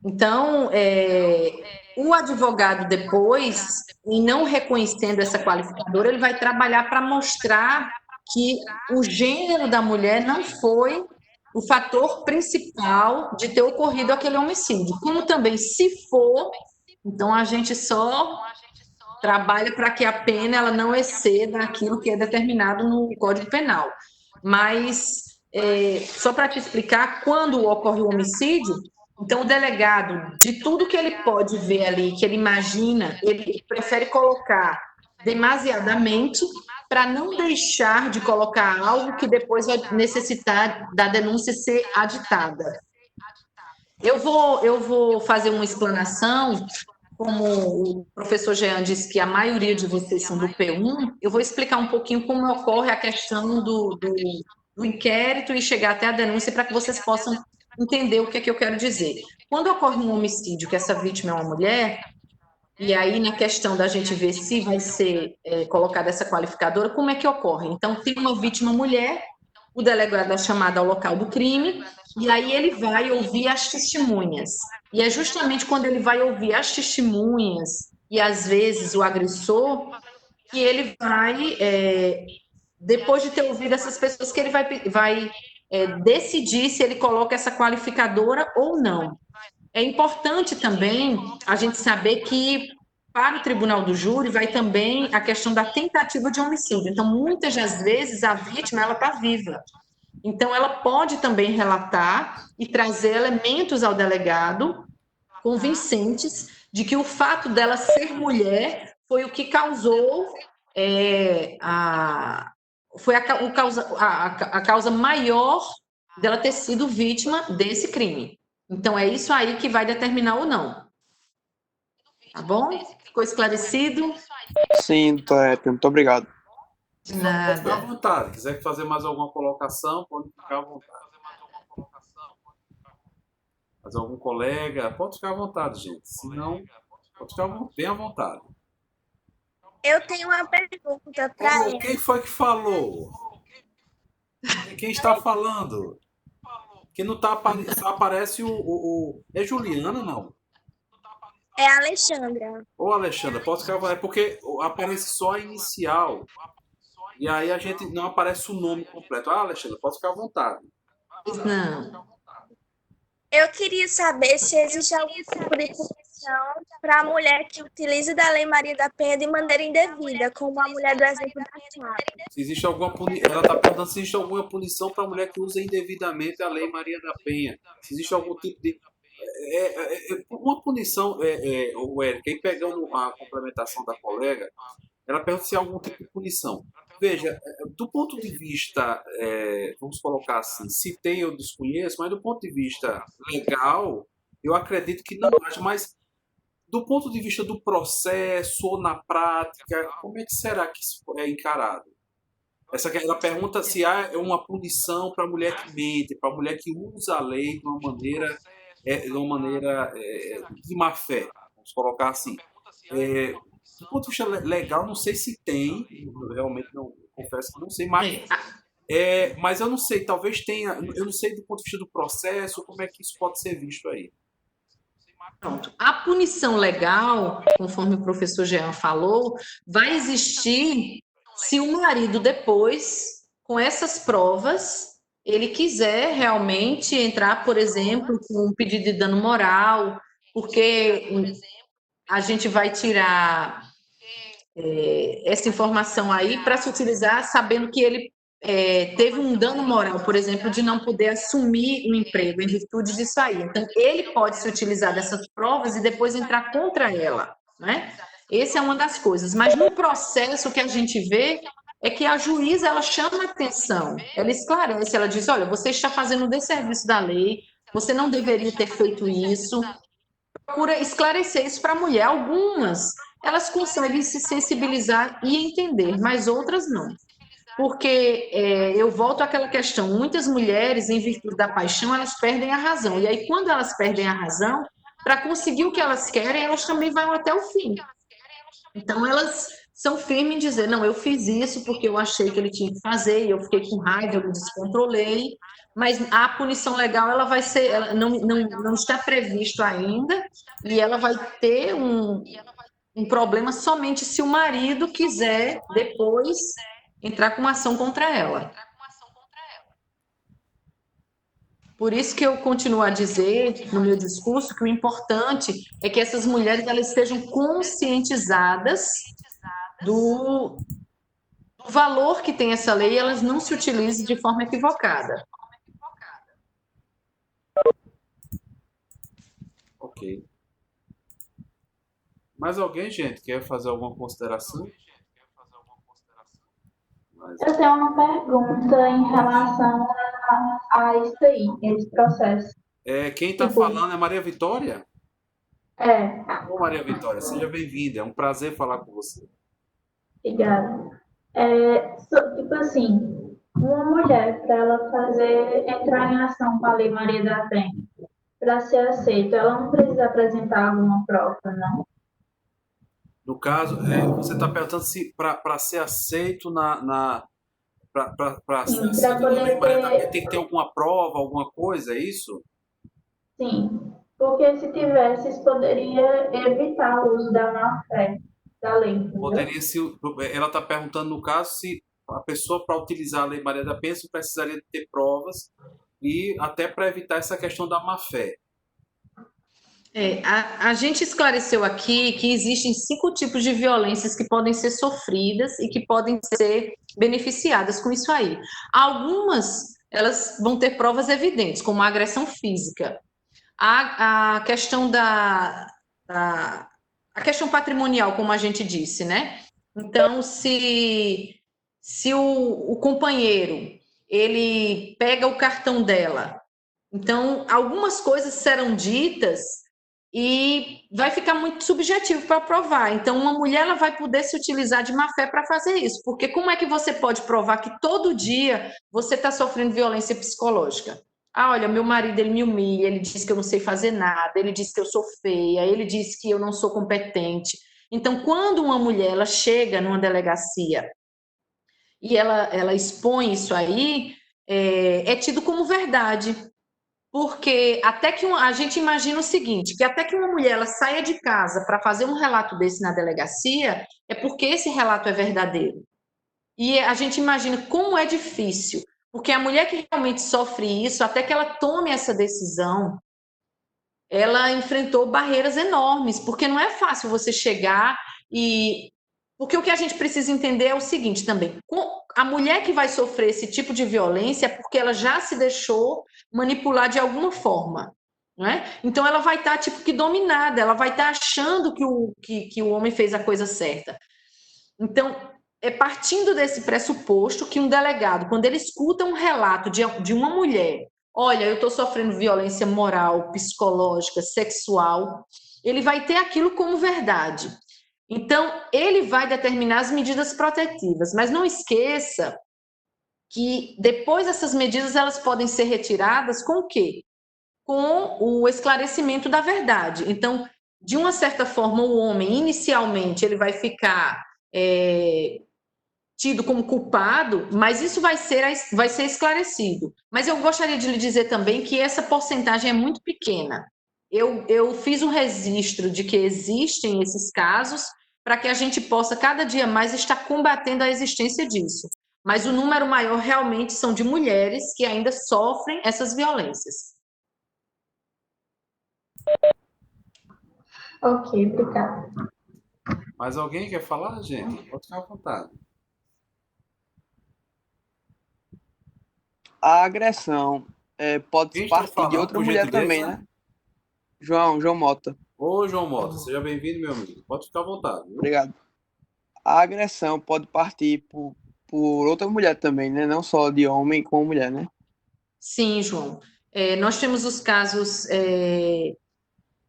Então, o advogado depois, em não reconhecendo essa qualificadora, ele vai trabalhar para mostrar que o gênero da mulher não foi o fator principal de ter ocorrido aquele homicídio. Como também, se for, então a gente só trabalha para que a pena ela não exceda aquilo que é determinado no Código Penal. Mas, só para te explicar, quando ocorre o homicídio, então o delegado, de tudo que ele pode ver ali, que ele imagina, ele prefere colocar demasiadamente para não deixar de colocar algo que depois vai necessitar da denúncia ser aditada. Eu vou fazer uma explanação, como o professor Jean disse que a maioria de vocês são do P1, eu vou explicar um pouquinho como ocorre a questão do inquérito e chegar até a denúncia para que vocês possam entender o que é que eu quero dizer. Quando ocorre um homicídio, que essa vítima é uma mulher, e aí na questão da gente ver se vai ser colocada essa qualificadora, como é que ocorre? Então, tem uma vítima mulher, o delegado é chamado ao local do crime, e aí ele vai ouvir as testemunhas. E é justamente quando ele vai ouvir as testemunhas e, às vezes, o agressor, que ele vai, depois de ter ouvido essas pessoas, que ele vai decidir se ele coloca essa qualificadora ou não. É importante também a gente saber que, para o tribunal do júri, vai também a questão da tentativa de homicídio. Então, muitas das vezes, a vítima está viva. Então, ela pode também relatar e trazer elementos ao delegado convincentes de que o fato dela ser mulher foi o que causou a causa maior dela ter sido vítima desse crime. Então, é isso aí que vai determinar ou não. Tá bom? Ficou esclarecido? Sim, doutor, muito obrigado. De nada. Pode ficar à vontade. Quiser fazer mais alguma colocação, pode ficar à vontade. Mas algum colega, pode ficar à vontade, gente. Se não, pode ficar bem à vontade. Eu tenho uma pergunta para ele. Quem foi que falou? Quem está falando? Que não tá aparece é Juliana, não? É a Alexandra. Ô, Alexandra, pode ficar, porque aparece só a inicial. E aí a gente não aparece o nome completo. Ah, Alexandra, pode ficar à vontade. Não. Eu queria saber se existe algum tipo de punição para a mulher que utiliza da Lei Maria da Penha de maneira indevida, como a mulher do exemplo da Clara. Se existe alguma punição, ela está perguntando se existe alguma punição para a mulher que usa indevidamente a Lei Maria da Penha. Se existe algum tipo de uma punição, o Eric, aí pegando a complementação da colega, ela pergunta se há algum tipo de punição. Veja, do ponto de vista, vamos colocar assim, se tem eu desconheço, mas do ponto de vista legal, eu acredito que não haja, mas do ponto de vista do processo ou na prática, como é que será que isso é encarado? Ela pergunta se há uma punição para a mulher que mente, para a mulher que usa a lei de uma maneira de má fé, vamos colocar assim. Do ponto de vista legal, não sei se tem, eu realmente não confesso que não sei, mas eu não sei, talvez tenha, eu não sei do ponto de vista do processo, como é que isso pode ser visto aí. Pronto. A punição legal, conforme o professor Jean falou, vai existir se o marido depois, com essas provas, ele quiser realmente entrar, por exemplo, com um pedido de dano moral, porque a gente vai tirar essa informação aí para se utilizar sabendo que ele teve um dano moral, por exemplo, de não poder assumir o emprego em virtude disso aí. Então, ele pode se utilizar dessas provas e depois entrar contra ela, né? Essa é uma das coisas. Mas no processo o que a gente vê é que a juíza, ela chama a atenção, ela esclarece, ela diz, olha, você está fazendo um desserviço da lei, você não deveria ter feito isso, procura esclarecer isso para a mulher. Algumas, elas conseguem se sensibilizar e entender, mas outras não. Porque eu volto àquela questão, muitas mulheres, em virtude da paixão, elas perdem a razão. E aí, quando elas perdem a razão, para conseguir o que elas querem, elas também vão até o fim. Então, elas são firmes em dizer, não, eu fiz isso porque eu achei que ele tinha que fazer, e eu fiquei com raiva, eu me descontrolei, mas a punição legal, ela vai ser, ela não está previsto ainda, e ela vai ter um problema somente se o marido quiser depois entrar com uma ação contra ela. Por isso que eu continuo a dizer no meu discurso que o importante é que essas mulheres elas sejam conscientizadas do valor que tem essa lei e elas não se utilizem de forma equivocada. Ok. Mais alguém, gente, quer fazer alguma consideração? Eu tenho uma pergunta em relação a isso aí, esse processo. Quem está falando é Maria Vitória? É, Ô, Maria Vitória, seja bem-vinda. É um prazer falar com você. obrigada. Tipo assim, uma mulher, para ela entrar em ação com a Lei Maria da Penha, para ser aceita, ela não precisa apresentar alguma prova, não? No caso, você está perguntando se para ser aceito para ser Sim, para aceito na Lei poder Maria da Penha, ter. tem que ter alguma prova, alguma coisa, é isso? Sim, porque se tivesse, isso poderia evitar o uso da má-fé da lei, entendeu? Poderia se. Ela está perguntando, no caso, se a pessoa, para utilizar a Lei Maria da Penha, precisaria ter provas e até para evitar essa questão da má-fé. A gente esclareceu aqui que existem 5 tipos de violências que podem ser sofridas e que podem ser beneficiadas com isso aí. Algumas, elas vão ter provas evidentes, como a agressão física. A questão a questão patrimonial, como a gente disse, né? Então, se o companheiro, ele pega o cartão dela, então, algumas coisas serão ditas e vai ficar muito subjetivo para provar. Então, uma mulher ela vai poder se utilizar de má-fé para fazer isso, porque como é que você pode provar que todo dia você está sofrendo violência psicológica? Ah, olha, meu marido ele me humilha, ele diz que eu não sei fazer nada, ele diz que eu sou feia, ele diz que eu não sou competente. Então, quando uma mulher ela chega numa delegacia e ela expõe isso aí, é tido como verdade. Porque até que a gente imagina o seguinte, que até que uma mulher ela saia de casa para fazer um relato desse na delegacia, é porque esse relato é verdadeiro. E a gente imagina como é difícil, porque a mulher que realmente sofre isso, até que ela tome essa decisão, ela enfrentou barreiras enormes, porque não é fácil você chegar e... Porque o que a gente precisa entender é o seguinte também, a mulher que vai sofrer esse tipo de violência é porque ela já se deixou manipular de alguma forma, né? Então ela vai estar tipo que dominada, ela vai estar achando que o homem fez a coisa certa. Então, é partindo desse pressuposto que um delegado, quando ele escuta um relato de uma mulher, olha, eu estou sofrendo violência moral, psicológica, sexual, ele vai ter aquilo como verdade. Então, ele vai determinar as medidas protetivas, mas não esqueça que depois essas medidas elas podem ser retiradas com o quê? Com o esclarecimento da verdade. Então, de uma certa forma, o homem, inicialmente, ele vai ficar tido como culpado, mas isso vai ser esclarecido. Mas eu gostaria de lhe dizer também que essa porcentagem é muito pequena. Eu fiz um registro de que existem esses casos para que a gente possa cada dia mais estar combatendo a existência disso. Mas o número maior realmente são de mulheres que ainda sofrem essas violências. Ok, obrigada. Mais alguém quer falar, gente? Pode ficar à vontade. A agressão pode Quem está partir de falando, outra por mulher gentileza? também, né? João Mota. Ô, João Mota, seja bem-vindo, meu amigo. Pode ficar à vontade. Viu? Obrigado. A agressão pode partir por outra mulher também, né? Não só de homem com mulher, né? Sim, João. Nós temos os casos...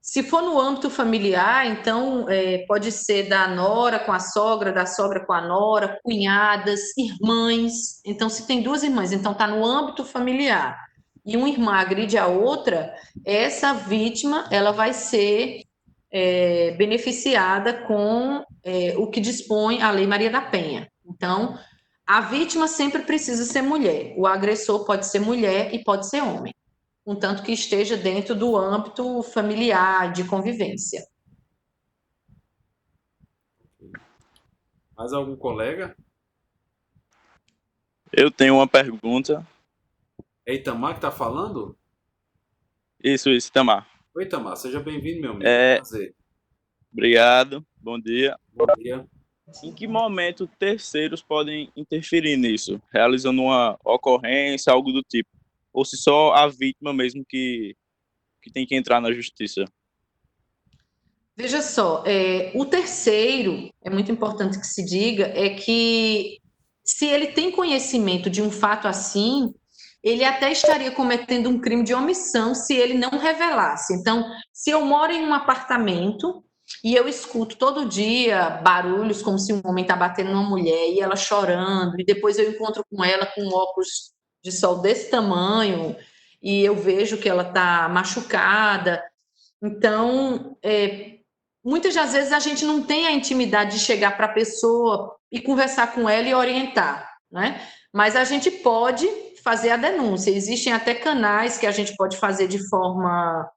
Se for no âmbito familiar, então pode ser da nora com a sogra, da sogra com a nora, cunhadas, irmãs. Então, se tem 2 irmãs, então está no âmbito familiar e uma irmã agride a outra, essa vítima ela vai ser beneficiada com o que dispõe a Lei Maria da Penha. Então, a vítima sempre precisa ser mulher, o agressor pode ser mulher e pode ser homem, contanto que esteja dentro do âmbito familiar, de convivência. Mais algum colega? Eu tenho uma pergunta. É Itamar que está falando? Isso, Itamar. Oi, Itamar, seja bem-vindo, meu amigo. Prazer. Obrigado, bom dia. Bom dia. Em que momento terceiros podem interferir nisso, realizando uma ocorrência, algo do tipo? Ou se só a vítima mesmo que tem que entrar na justiça? Veja só, o terceiro, é muito importante que se diga, é que se ele tem conhecimento de um fato assim, ele até estaria cometendo um crime de omissão se ele não revelasse. Então, se eu moro em um apartamento e eu escuto todo dia barulhos como se um homem está batendo numa mulher e ela chorando, e depois eu encontro com ela com óculos de sol desse tamanho e eu vejo que ela está machucada. Então, muitas das vezes a gente não tem a intimidade de chegar para a pessoa e conversar com ela e orientar, né? Mas a gente pode fazer a denúncia. Existem até canais que a gente pode fazer de forma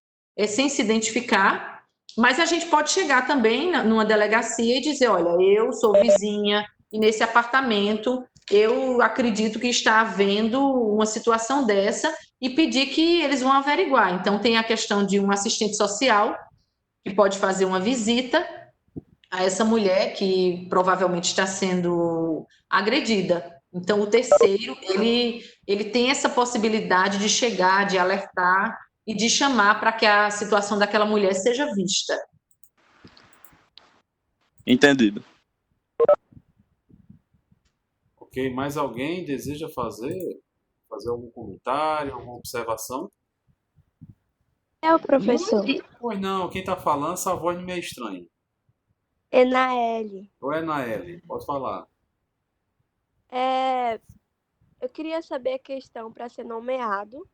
sem se identificar, mas a gente pode chegar também numa delegacia e dizer, olha, eu sou vizinha e nesse apartamento eu acredito que está havendo uma situação dessa e pedir que eles vão averiguar. Então, tem a questão de um assistente social que pode fazer uma visita a essa mulher que provavelmente está sendo agredida. Então, o terceiro, ele tem essa possibilidade de chegar, de alertar e de chamar para que a situação daquela mulher seja vista. Entendido. Ok, mais alguém deseja fazer algum comentário, alguma observação? É o professor. Pois não, quem está falando, essa voz não me é estranha. Enaele. Ou é Naeli? Pode falar. Eu queria saber a questão para ser nomeado.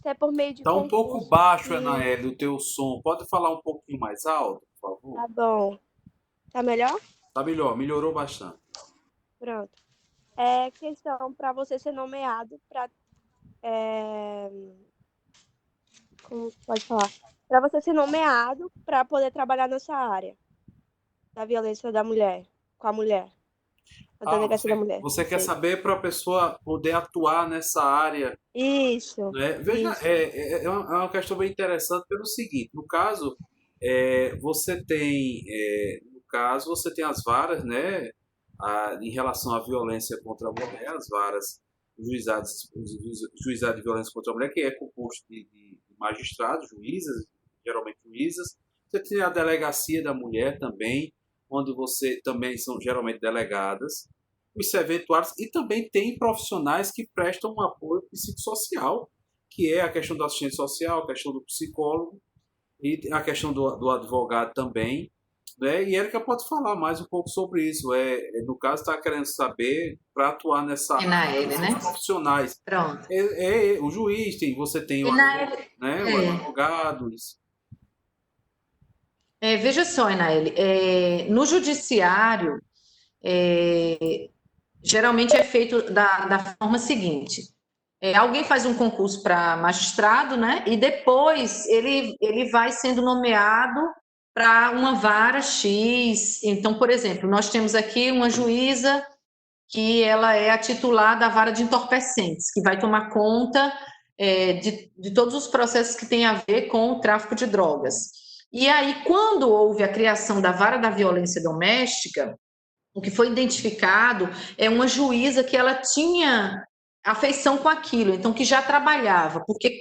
Se é por meio de Está um concurso. pouco baixo, Enaeli, o teu som. Pode falar um pouquinho mais alto, por favor? Tá bom. Tá melhor? Tá melhor, melhorou bastante. Pronto. É questão para você ser nomeado para... Como pode falar? Para você ser nomeado para poder trabalhar nessa área da violência da mulher, com a mulher. Da delegacia da mulher. Você quer saber para a pessoa poder atuar nessa área? Isso. Né? Veja, isso. É uma questão bem interessante pelo seguinte, no caso, você tem as varas, né, em relação à violência contra a mulher, as varas juizado de violência contra a mulher, que é composto de magistrados, juízas, geralmente juízas. Você tem a delegacia da mulher também, onde você também são geralmente delegadas, os serventuários, e também tem profissionais que prestam um apoio psicossocial, que é a questão do assistente social, a questão do psicólogo e a questão do advogado também. Né? E Érica pode falar mais um pouco sobre isso. No caso, está querendo saber para atuar nessa área, né? profissionais. Pronto. O juiz você tem o advogado. Isso. Veja só, Enaeli, no judiciário, geralmente é feito da forma seguinte. Alguém faz um concurso para magistrado, né? E depois ele vai sendo nomeado para uma vara X. Então, por exemplo, nós temos aqui uma juíza que ela é a titular da vara de entorpecentes, que vai tomar conta de todos os processos que têm a ver com o tráfico de drogas. E aí, quando houve a criação da vara da violência doméstica, o que foi identificado é uma juíza que ela tinha afeição com aquilo, então que já trabalhava, porque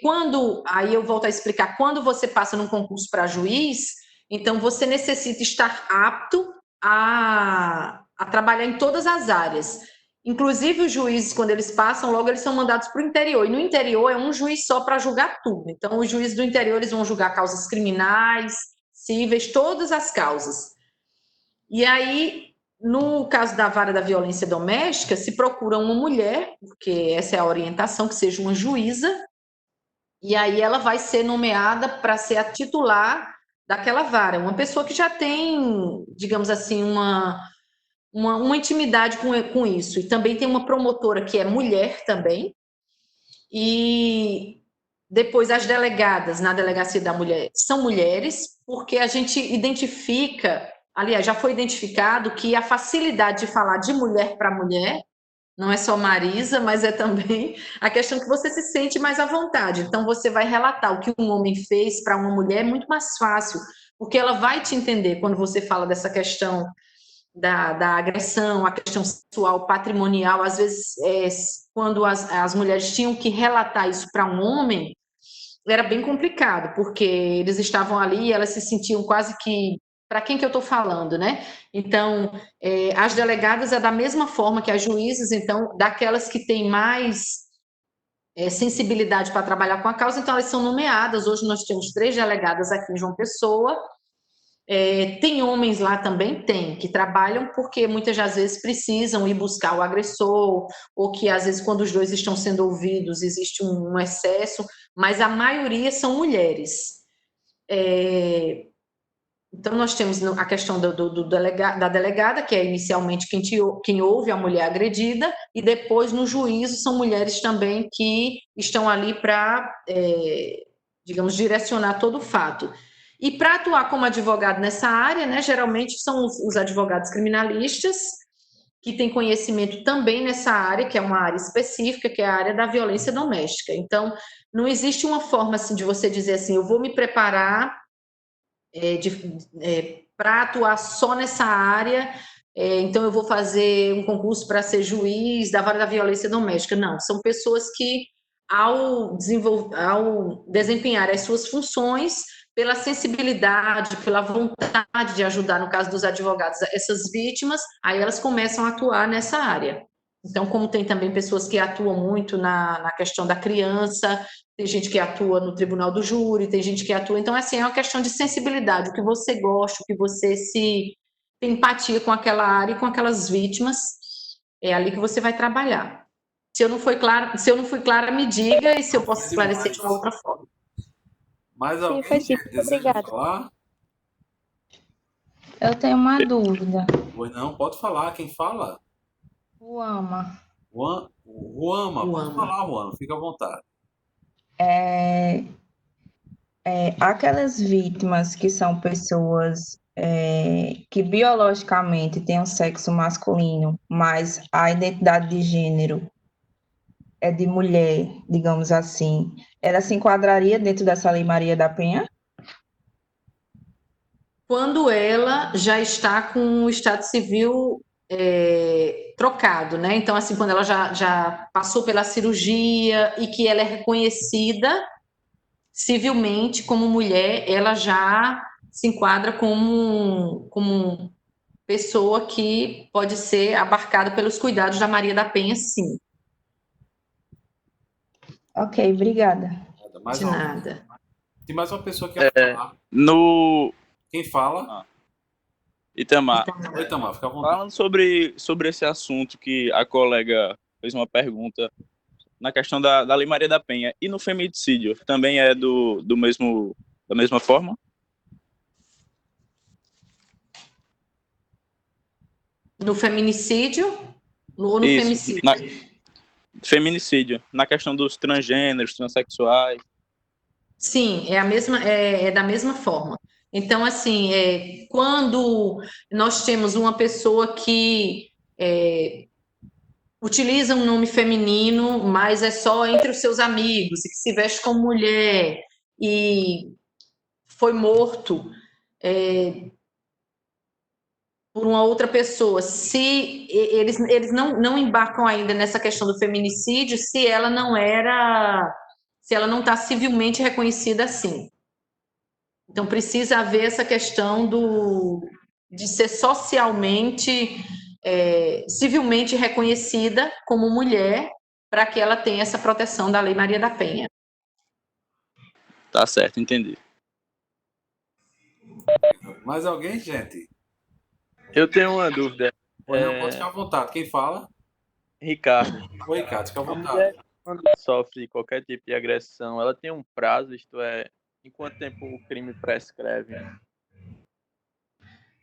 aí eu volto a explicar, quando você passa num concurso para juiz, então você necessita estar apto a trabalhar em todas as áreas. Inclusive os juízes, quando eles passam, logo eles são mandados para o interior, e no interior é um juiz só para julgar tudo. Então os juízes do interior eles vão julgar causas criminais, cíveis, todas as causas. E aí, no caso da vara da violência doméstica, se procura uma mulher, porque essa é a orientação, que seja uma juíza, e aí ela vai ser nomeada para ser a titular daquela vara. Uma pessoa que já tem, digamos assim, uma intimidade com isso. E também tem uma promotora que é mulher também. E depois as delegadas na Delegacia da Mulher são mulheres, porque a gente identifica, aliás, já foi identificado que a facilidade de falar de mulher para mulher não é só Marisa, mas é também a questão que você se sente mais à vontade. Então, você vai relatar o que um homem fez para uma mulher é muito mais fácil, porque ela vai te entender quando você fala dessa questão da agressão, a questão sexual, patrimonial. Às vezes, quando as mulheres tinham que relatar isso para um homem, era bem complicado, porque eles estavam ali e elas se sentiam quase que para quem que eu estou falando, né? Então, as delegadas é da mesma forma que as juízes, então, daquelas que têm mais sensibilidade para trabalhar com a causa, então elas são nomeadas. Hoje nós temos 3 delegadas aqui em João Pessoa. Tem homens lá também? Tem, que trabalham porque muitas das vezes precisam ir buscar o agressor, ou que às vezes quando os dois estão sendo ouvidos existe um excesso, mas a maioria são mulheres. Então, nós temos a questão da delegada, que é inicialmente quem ouve a mulher agredida, e depois, no juízo, são mulheres também que estão ali para, digamos, direcionar todo o fato. E para atuar como advogado nessa área, né, geralmente são os advogados criminalistas, que têm conhecimento também nessa área, que é uma área específica, que é a área da violência doméstica. Então, não existe uma forma assim, de você dizer assim, eu vou me preparar para atuar só nessa área, então eu vou fazer um concurso para ser juiz da vara da violência doméstica. Não, são pessoas que, ao desempenhar as suas funções, pela sensibilidade, pela vontade de ajudar, no caso dos advogados, essas vítimas, aí elas começam a atuar nessa área. Então, como tem também pessoas que atuam muito na questão da criança, tem gente que atua no tribunal do júri, tem gente que atua... Então, assim, é uma questão de sensibilidade, o que você gosta, o que você tem empatia com aquela área e com aquelas vítimas, é ali que você vai trabalhar. Se eu não fui clara, me diga, e se eu posso esclarecer de uma outra forma. Mais alguém deseja falar? Eu tenho uma dúvida. Pois não, pode falar. Quem fala? Ruama. Ruama, pode falar, Ruama, fica à vontade. Aquelas vítimas que são pessoas que biologicamente têm um sexo masculino, mas a identidade de gênero é de mulher, digamos assim, ela se enquadraria dentro dessa Lei Maria da Penha? Quando ela já está com o estado civil trocado, né? Então, assim, quando ela já passou pela cirurgia e que ela é reconhecida civilmente como mulher, ela já se enquadra como pessoa que pode ser abarcada pelos cuidados da Maria da Penha, sim. Ok, obrigada. De nada. Tem mais uma pessoa que quer falar. Quem fala? Itamar. Oi, Itamar, fica à vontade. Falando sobre esse assunto que a colega fez uma pergunta na questão da Lei Maria da Penha e no feminicídio, também é da mesma forma? No feminicídio ou no femicídio? Feminicídio, na questão dos transgêneros, transexuais. Sim, é da mesma forma. Então, assim, quando nós temos uma pessoa que utiliza um nome feminino, mas é só entre os seus amigos, e que se veste como mulher, e foi morto por uma outra pessoa, se eles não embarcam ainda nessa questão do feminicídio, se ela não está civilmente reconhecida assim. Então, precisa haver essa questão de ser socialmente, civilmente reconhecida como mulher, para que ela tenha essa proteção da Lei Maria da Penha. Tá certo, entendi. Mais alguém, gente? Eu tenho uma dúvida. Pode ficar à vontade. Quem fala? Ricardo. Oi, Ricardo, fica à vontade. A mulher, quando sofre qualquer tipo de agressão, ela tem um prazo, isto é, Em quanto tempo o crime prescreve?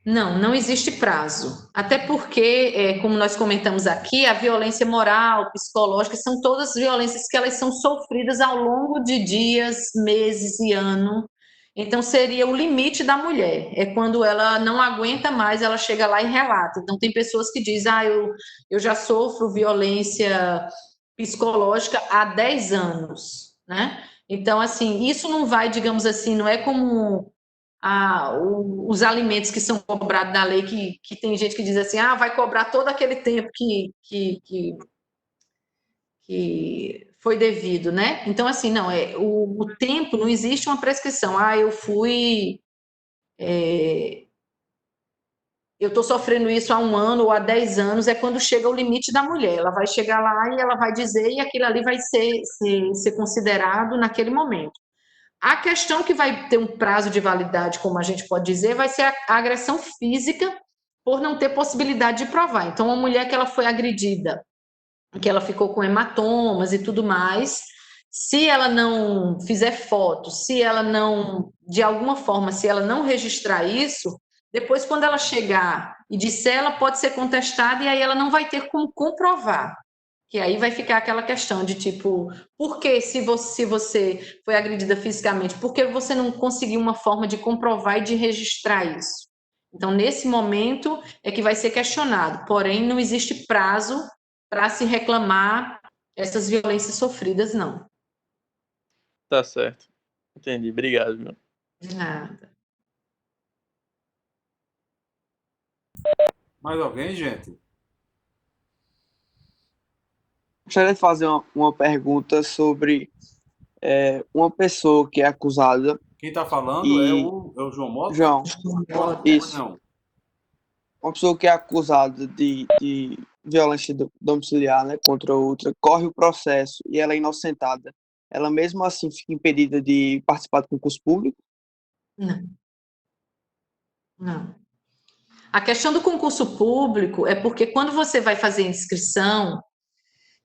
Não, não existe prazo. Até porque, como nós comentamos aqui, a violência moral, psicológica, são todas violências que elas são sofridas ao longo de dias, meses e ano. Então, seria o limite da mulher. É quando ela não aguenta mais, ela chega lá e relata. Então, tem pessoas que dizem, eu já sofro violência psicológica há 10 anos, né? Então, assim, isso não vai, digamos assim, não é como os alimentos que são cobrados na lei, que tem gente que diz assim, vai cobrar todo aquele tempo que foi devido, né? Então, assim, não, o tempo, não existe uma prescrição. Eu estou sofrendo isso há 1 ano ou há 10 anos, é quando chega o limite da mulher. Ela vai chegar lá e ela vai dizer, e aquilo ali vai ser considerado naquele momento. A questão que vai ter um prazo de validade, como a gente pode dizer, vai ser a agressão física por não ter possibilidade de provar. Então, uma mulher que ela foi agredida, que ela ficou com hematomas e tudo mais, se ela não fizer fotos, se ela não, de alguma forma, se ela não registrar isso, depois, quando ela chegar e disser, ela pode ser contestada e aí ela não vai ter como comprovar. Que aí vai ficar aquela questão de tipo, por que se você foi agredida fisicamente, por que você não conseguiu uma forma de comprovar e de registrar isso? Então, nesse momento é que vai ser questionado, porém, não existe prazo para se reclamar essas violências sofridas, não. Tá certo. Entendi. Obrigado, meu. De nada. Mais alguém, gente? Gostaria de fazer uma pergunta sobre uma pessoa que é acusada. Quem está falando é o João Mota? João, isso. Não. Uma pessoa que é acusada de violência domiciliar, né, contra outra, corre o processo e ela é inocentada. Ela mesmo assim fica impedida de participar do concurso público? Não. Não. A questão do concurso público é porque quando você vai fazer inscrição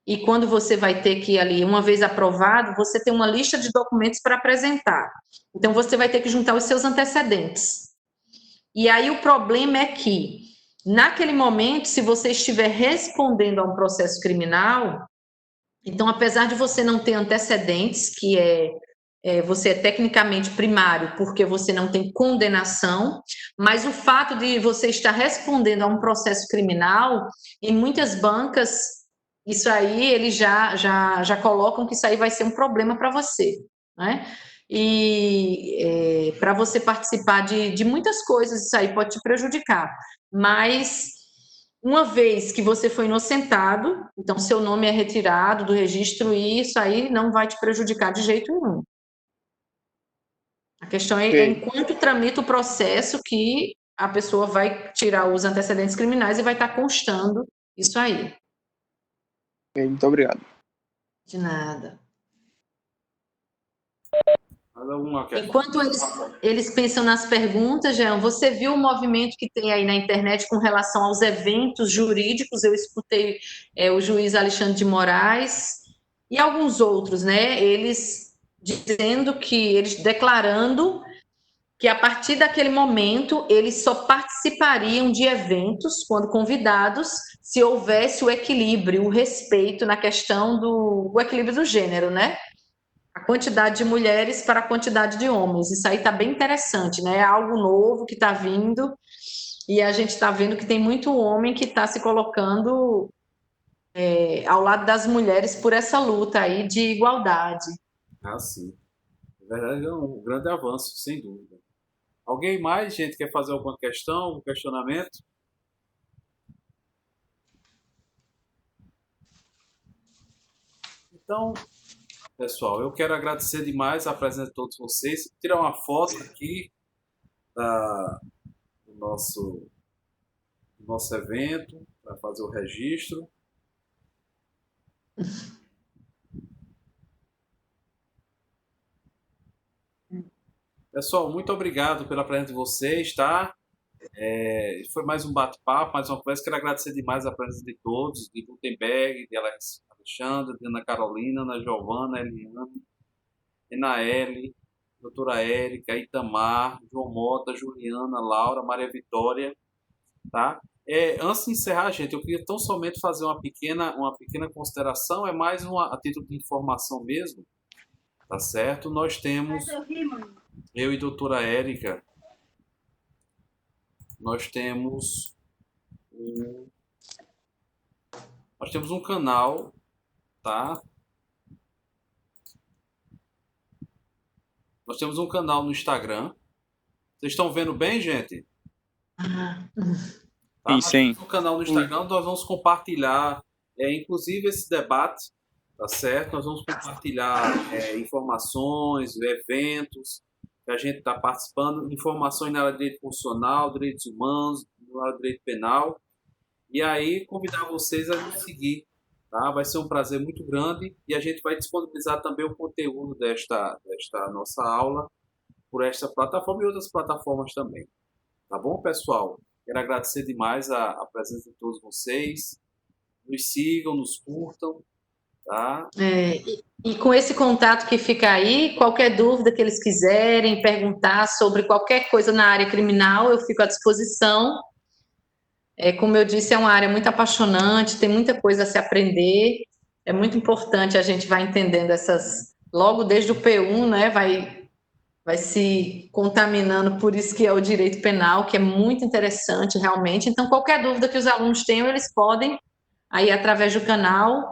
e quando você vai ter que ir ali, uma vez aprovado, você tem uma lista de documentos para apresentar. Então, você vai ter que juntar os seus antecedentes. E aí o problema é que, naquele momento, se você estiver respondendo a um processo criminal, então, apesar de você não ter antecedentes, que você é tecnicamente primário, porque você não tem condenação, mas o fato de você estar respondendo a um processo criminal, em muitas bancas, isso aí eles já colocam que isso aí vai ser um problema para você, né? E para você participar de muitas coisas, isso aí pode te prejudicar. Mas uma vez que você foi inocentado, então seu nome é retirado do registro e isso aí não vai te prejudicar de jeito nenhum. A questão é enquanto tramita o processo que a pessoa vai tirar os antecedentes criminais e vai estar constando isso aí. Muito obrigado. De nada. Alguma Enquanto eles pensam nas perguntas, Jean, você viu o movimento que tem aí na internet com relação aos eventos jurídicos? Eu escutei o juiz Alexandre de Moraes e alguns outros, né? Eles dizendo que, eles declarando que a partir daquele momento eles só participariam de eventos, quando convidados, se houvesse o equilíbrio, o respeito na questão do equilíbrio do gênero, né? A quantidade de mulheres para a quantidade de homens. Isso aí está bem interessante, né? É algo novo que está vindo e a gente está vendo que tem muito homem que está se colocando ao lado das mulheres por essa luta aí de igualdade. Sim. Na verdade, é um grande avanço, sem dúvida. Alguém mais, gente, quer fazer alguma questão, algum questionamento? Então, pessoal, eu quero agradecer demais a presença de todos vocês. Tirar uma foto aqui do nosso evento, para fazer o registro. Pessoal, muito obrigado pela presença de vocês, tá? Foi mais um bate-papo, mais uma conversa. Quero agradecer demais a presença de todos, de Gutenberg, de Alexandre, de Ana Carolina, Ana Giovana, Eliane, Enaele, doutora Érica, Itamar, João Mota, Juliana, Laura, Maria Vitória, tá? Antes de encerrar, gente, eu queria tão somente fazer uma pequena consideração, é mais a título de informação mesmo, tá certo? Nós temos, eu e doutora Érica, nós temos um canal, tá? Nós temos um canal no Instagram. Vocês estão vendo bem, gente? Tá? Sim. No canal no Instagram nós vamos compartilhar, inclusive esse debate, tá certo? Nós vamos compartilhar informações, eventos que a gente está participando, informações na área de direito constitucional, direitos humanos, na área de direito penal. E aí convidar vocês a nos seguir, tá? Vai ser um prazer muito grande e a gente vai disponibilizar também o conteúdo desta nossa aula por esta plataforma e outras plataformas também. Tá bom, pessoal? Quero agradecer demais a presença de todos vocês. Nos sigam, nos curtam, tá? E com esse contato que fica aí, qualquer dúvida que eles quiserem perguntar sobre qualquer coisa na área criminal, eu fico à disposição. Como eu disse, é uma área muito apaixonante, tem muita coisa a se aprender. É muito importante a gente vai entendendo logo desde o P1, né? Vai se contaminando, por isso que é o direito penal, que é muito interessante realmente. Então, qualquer dúvida que os alunos tenham, eles podem, aí através do canal,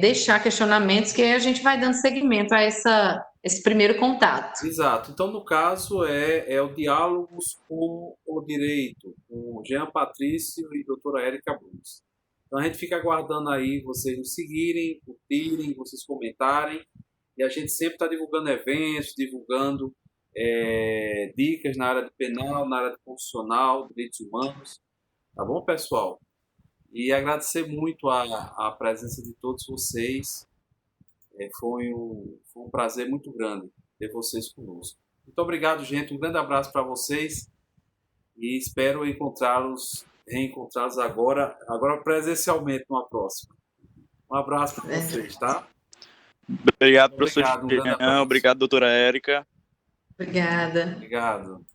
deixar questionamentos, que aí a gente vai dando seguimento a esse primeiro contato. Exato. Então, no caso, é o Diálogos com o Direito, com Jean Patrício e doutora Érica Bruns. Então, a gente fica aguardando aí vocês nos seguirem, curtirem, vocês comentarem. E a gente sempre está divulgando eventos, divulgando dicas na área de penal, na área de constitucional, direitos humanos. Tá bom, pessoal? E agradecer muito a presença de todos vocês. Foi um prazer muito grande ter vocês conosco. Muito obrigado, gente. Um grande abraço para vocês. E espero reencontrá-los agora presencialmente numa próxima. Um abraço para vocês, tá? Obrigado, professor Jean. Obrigado, doutora Érica. Obrigada. Obrigado.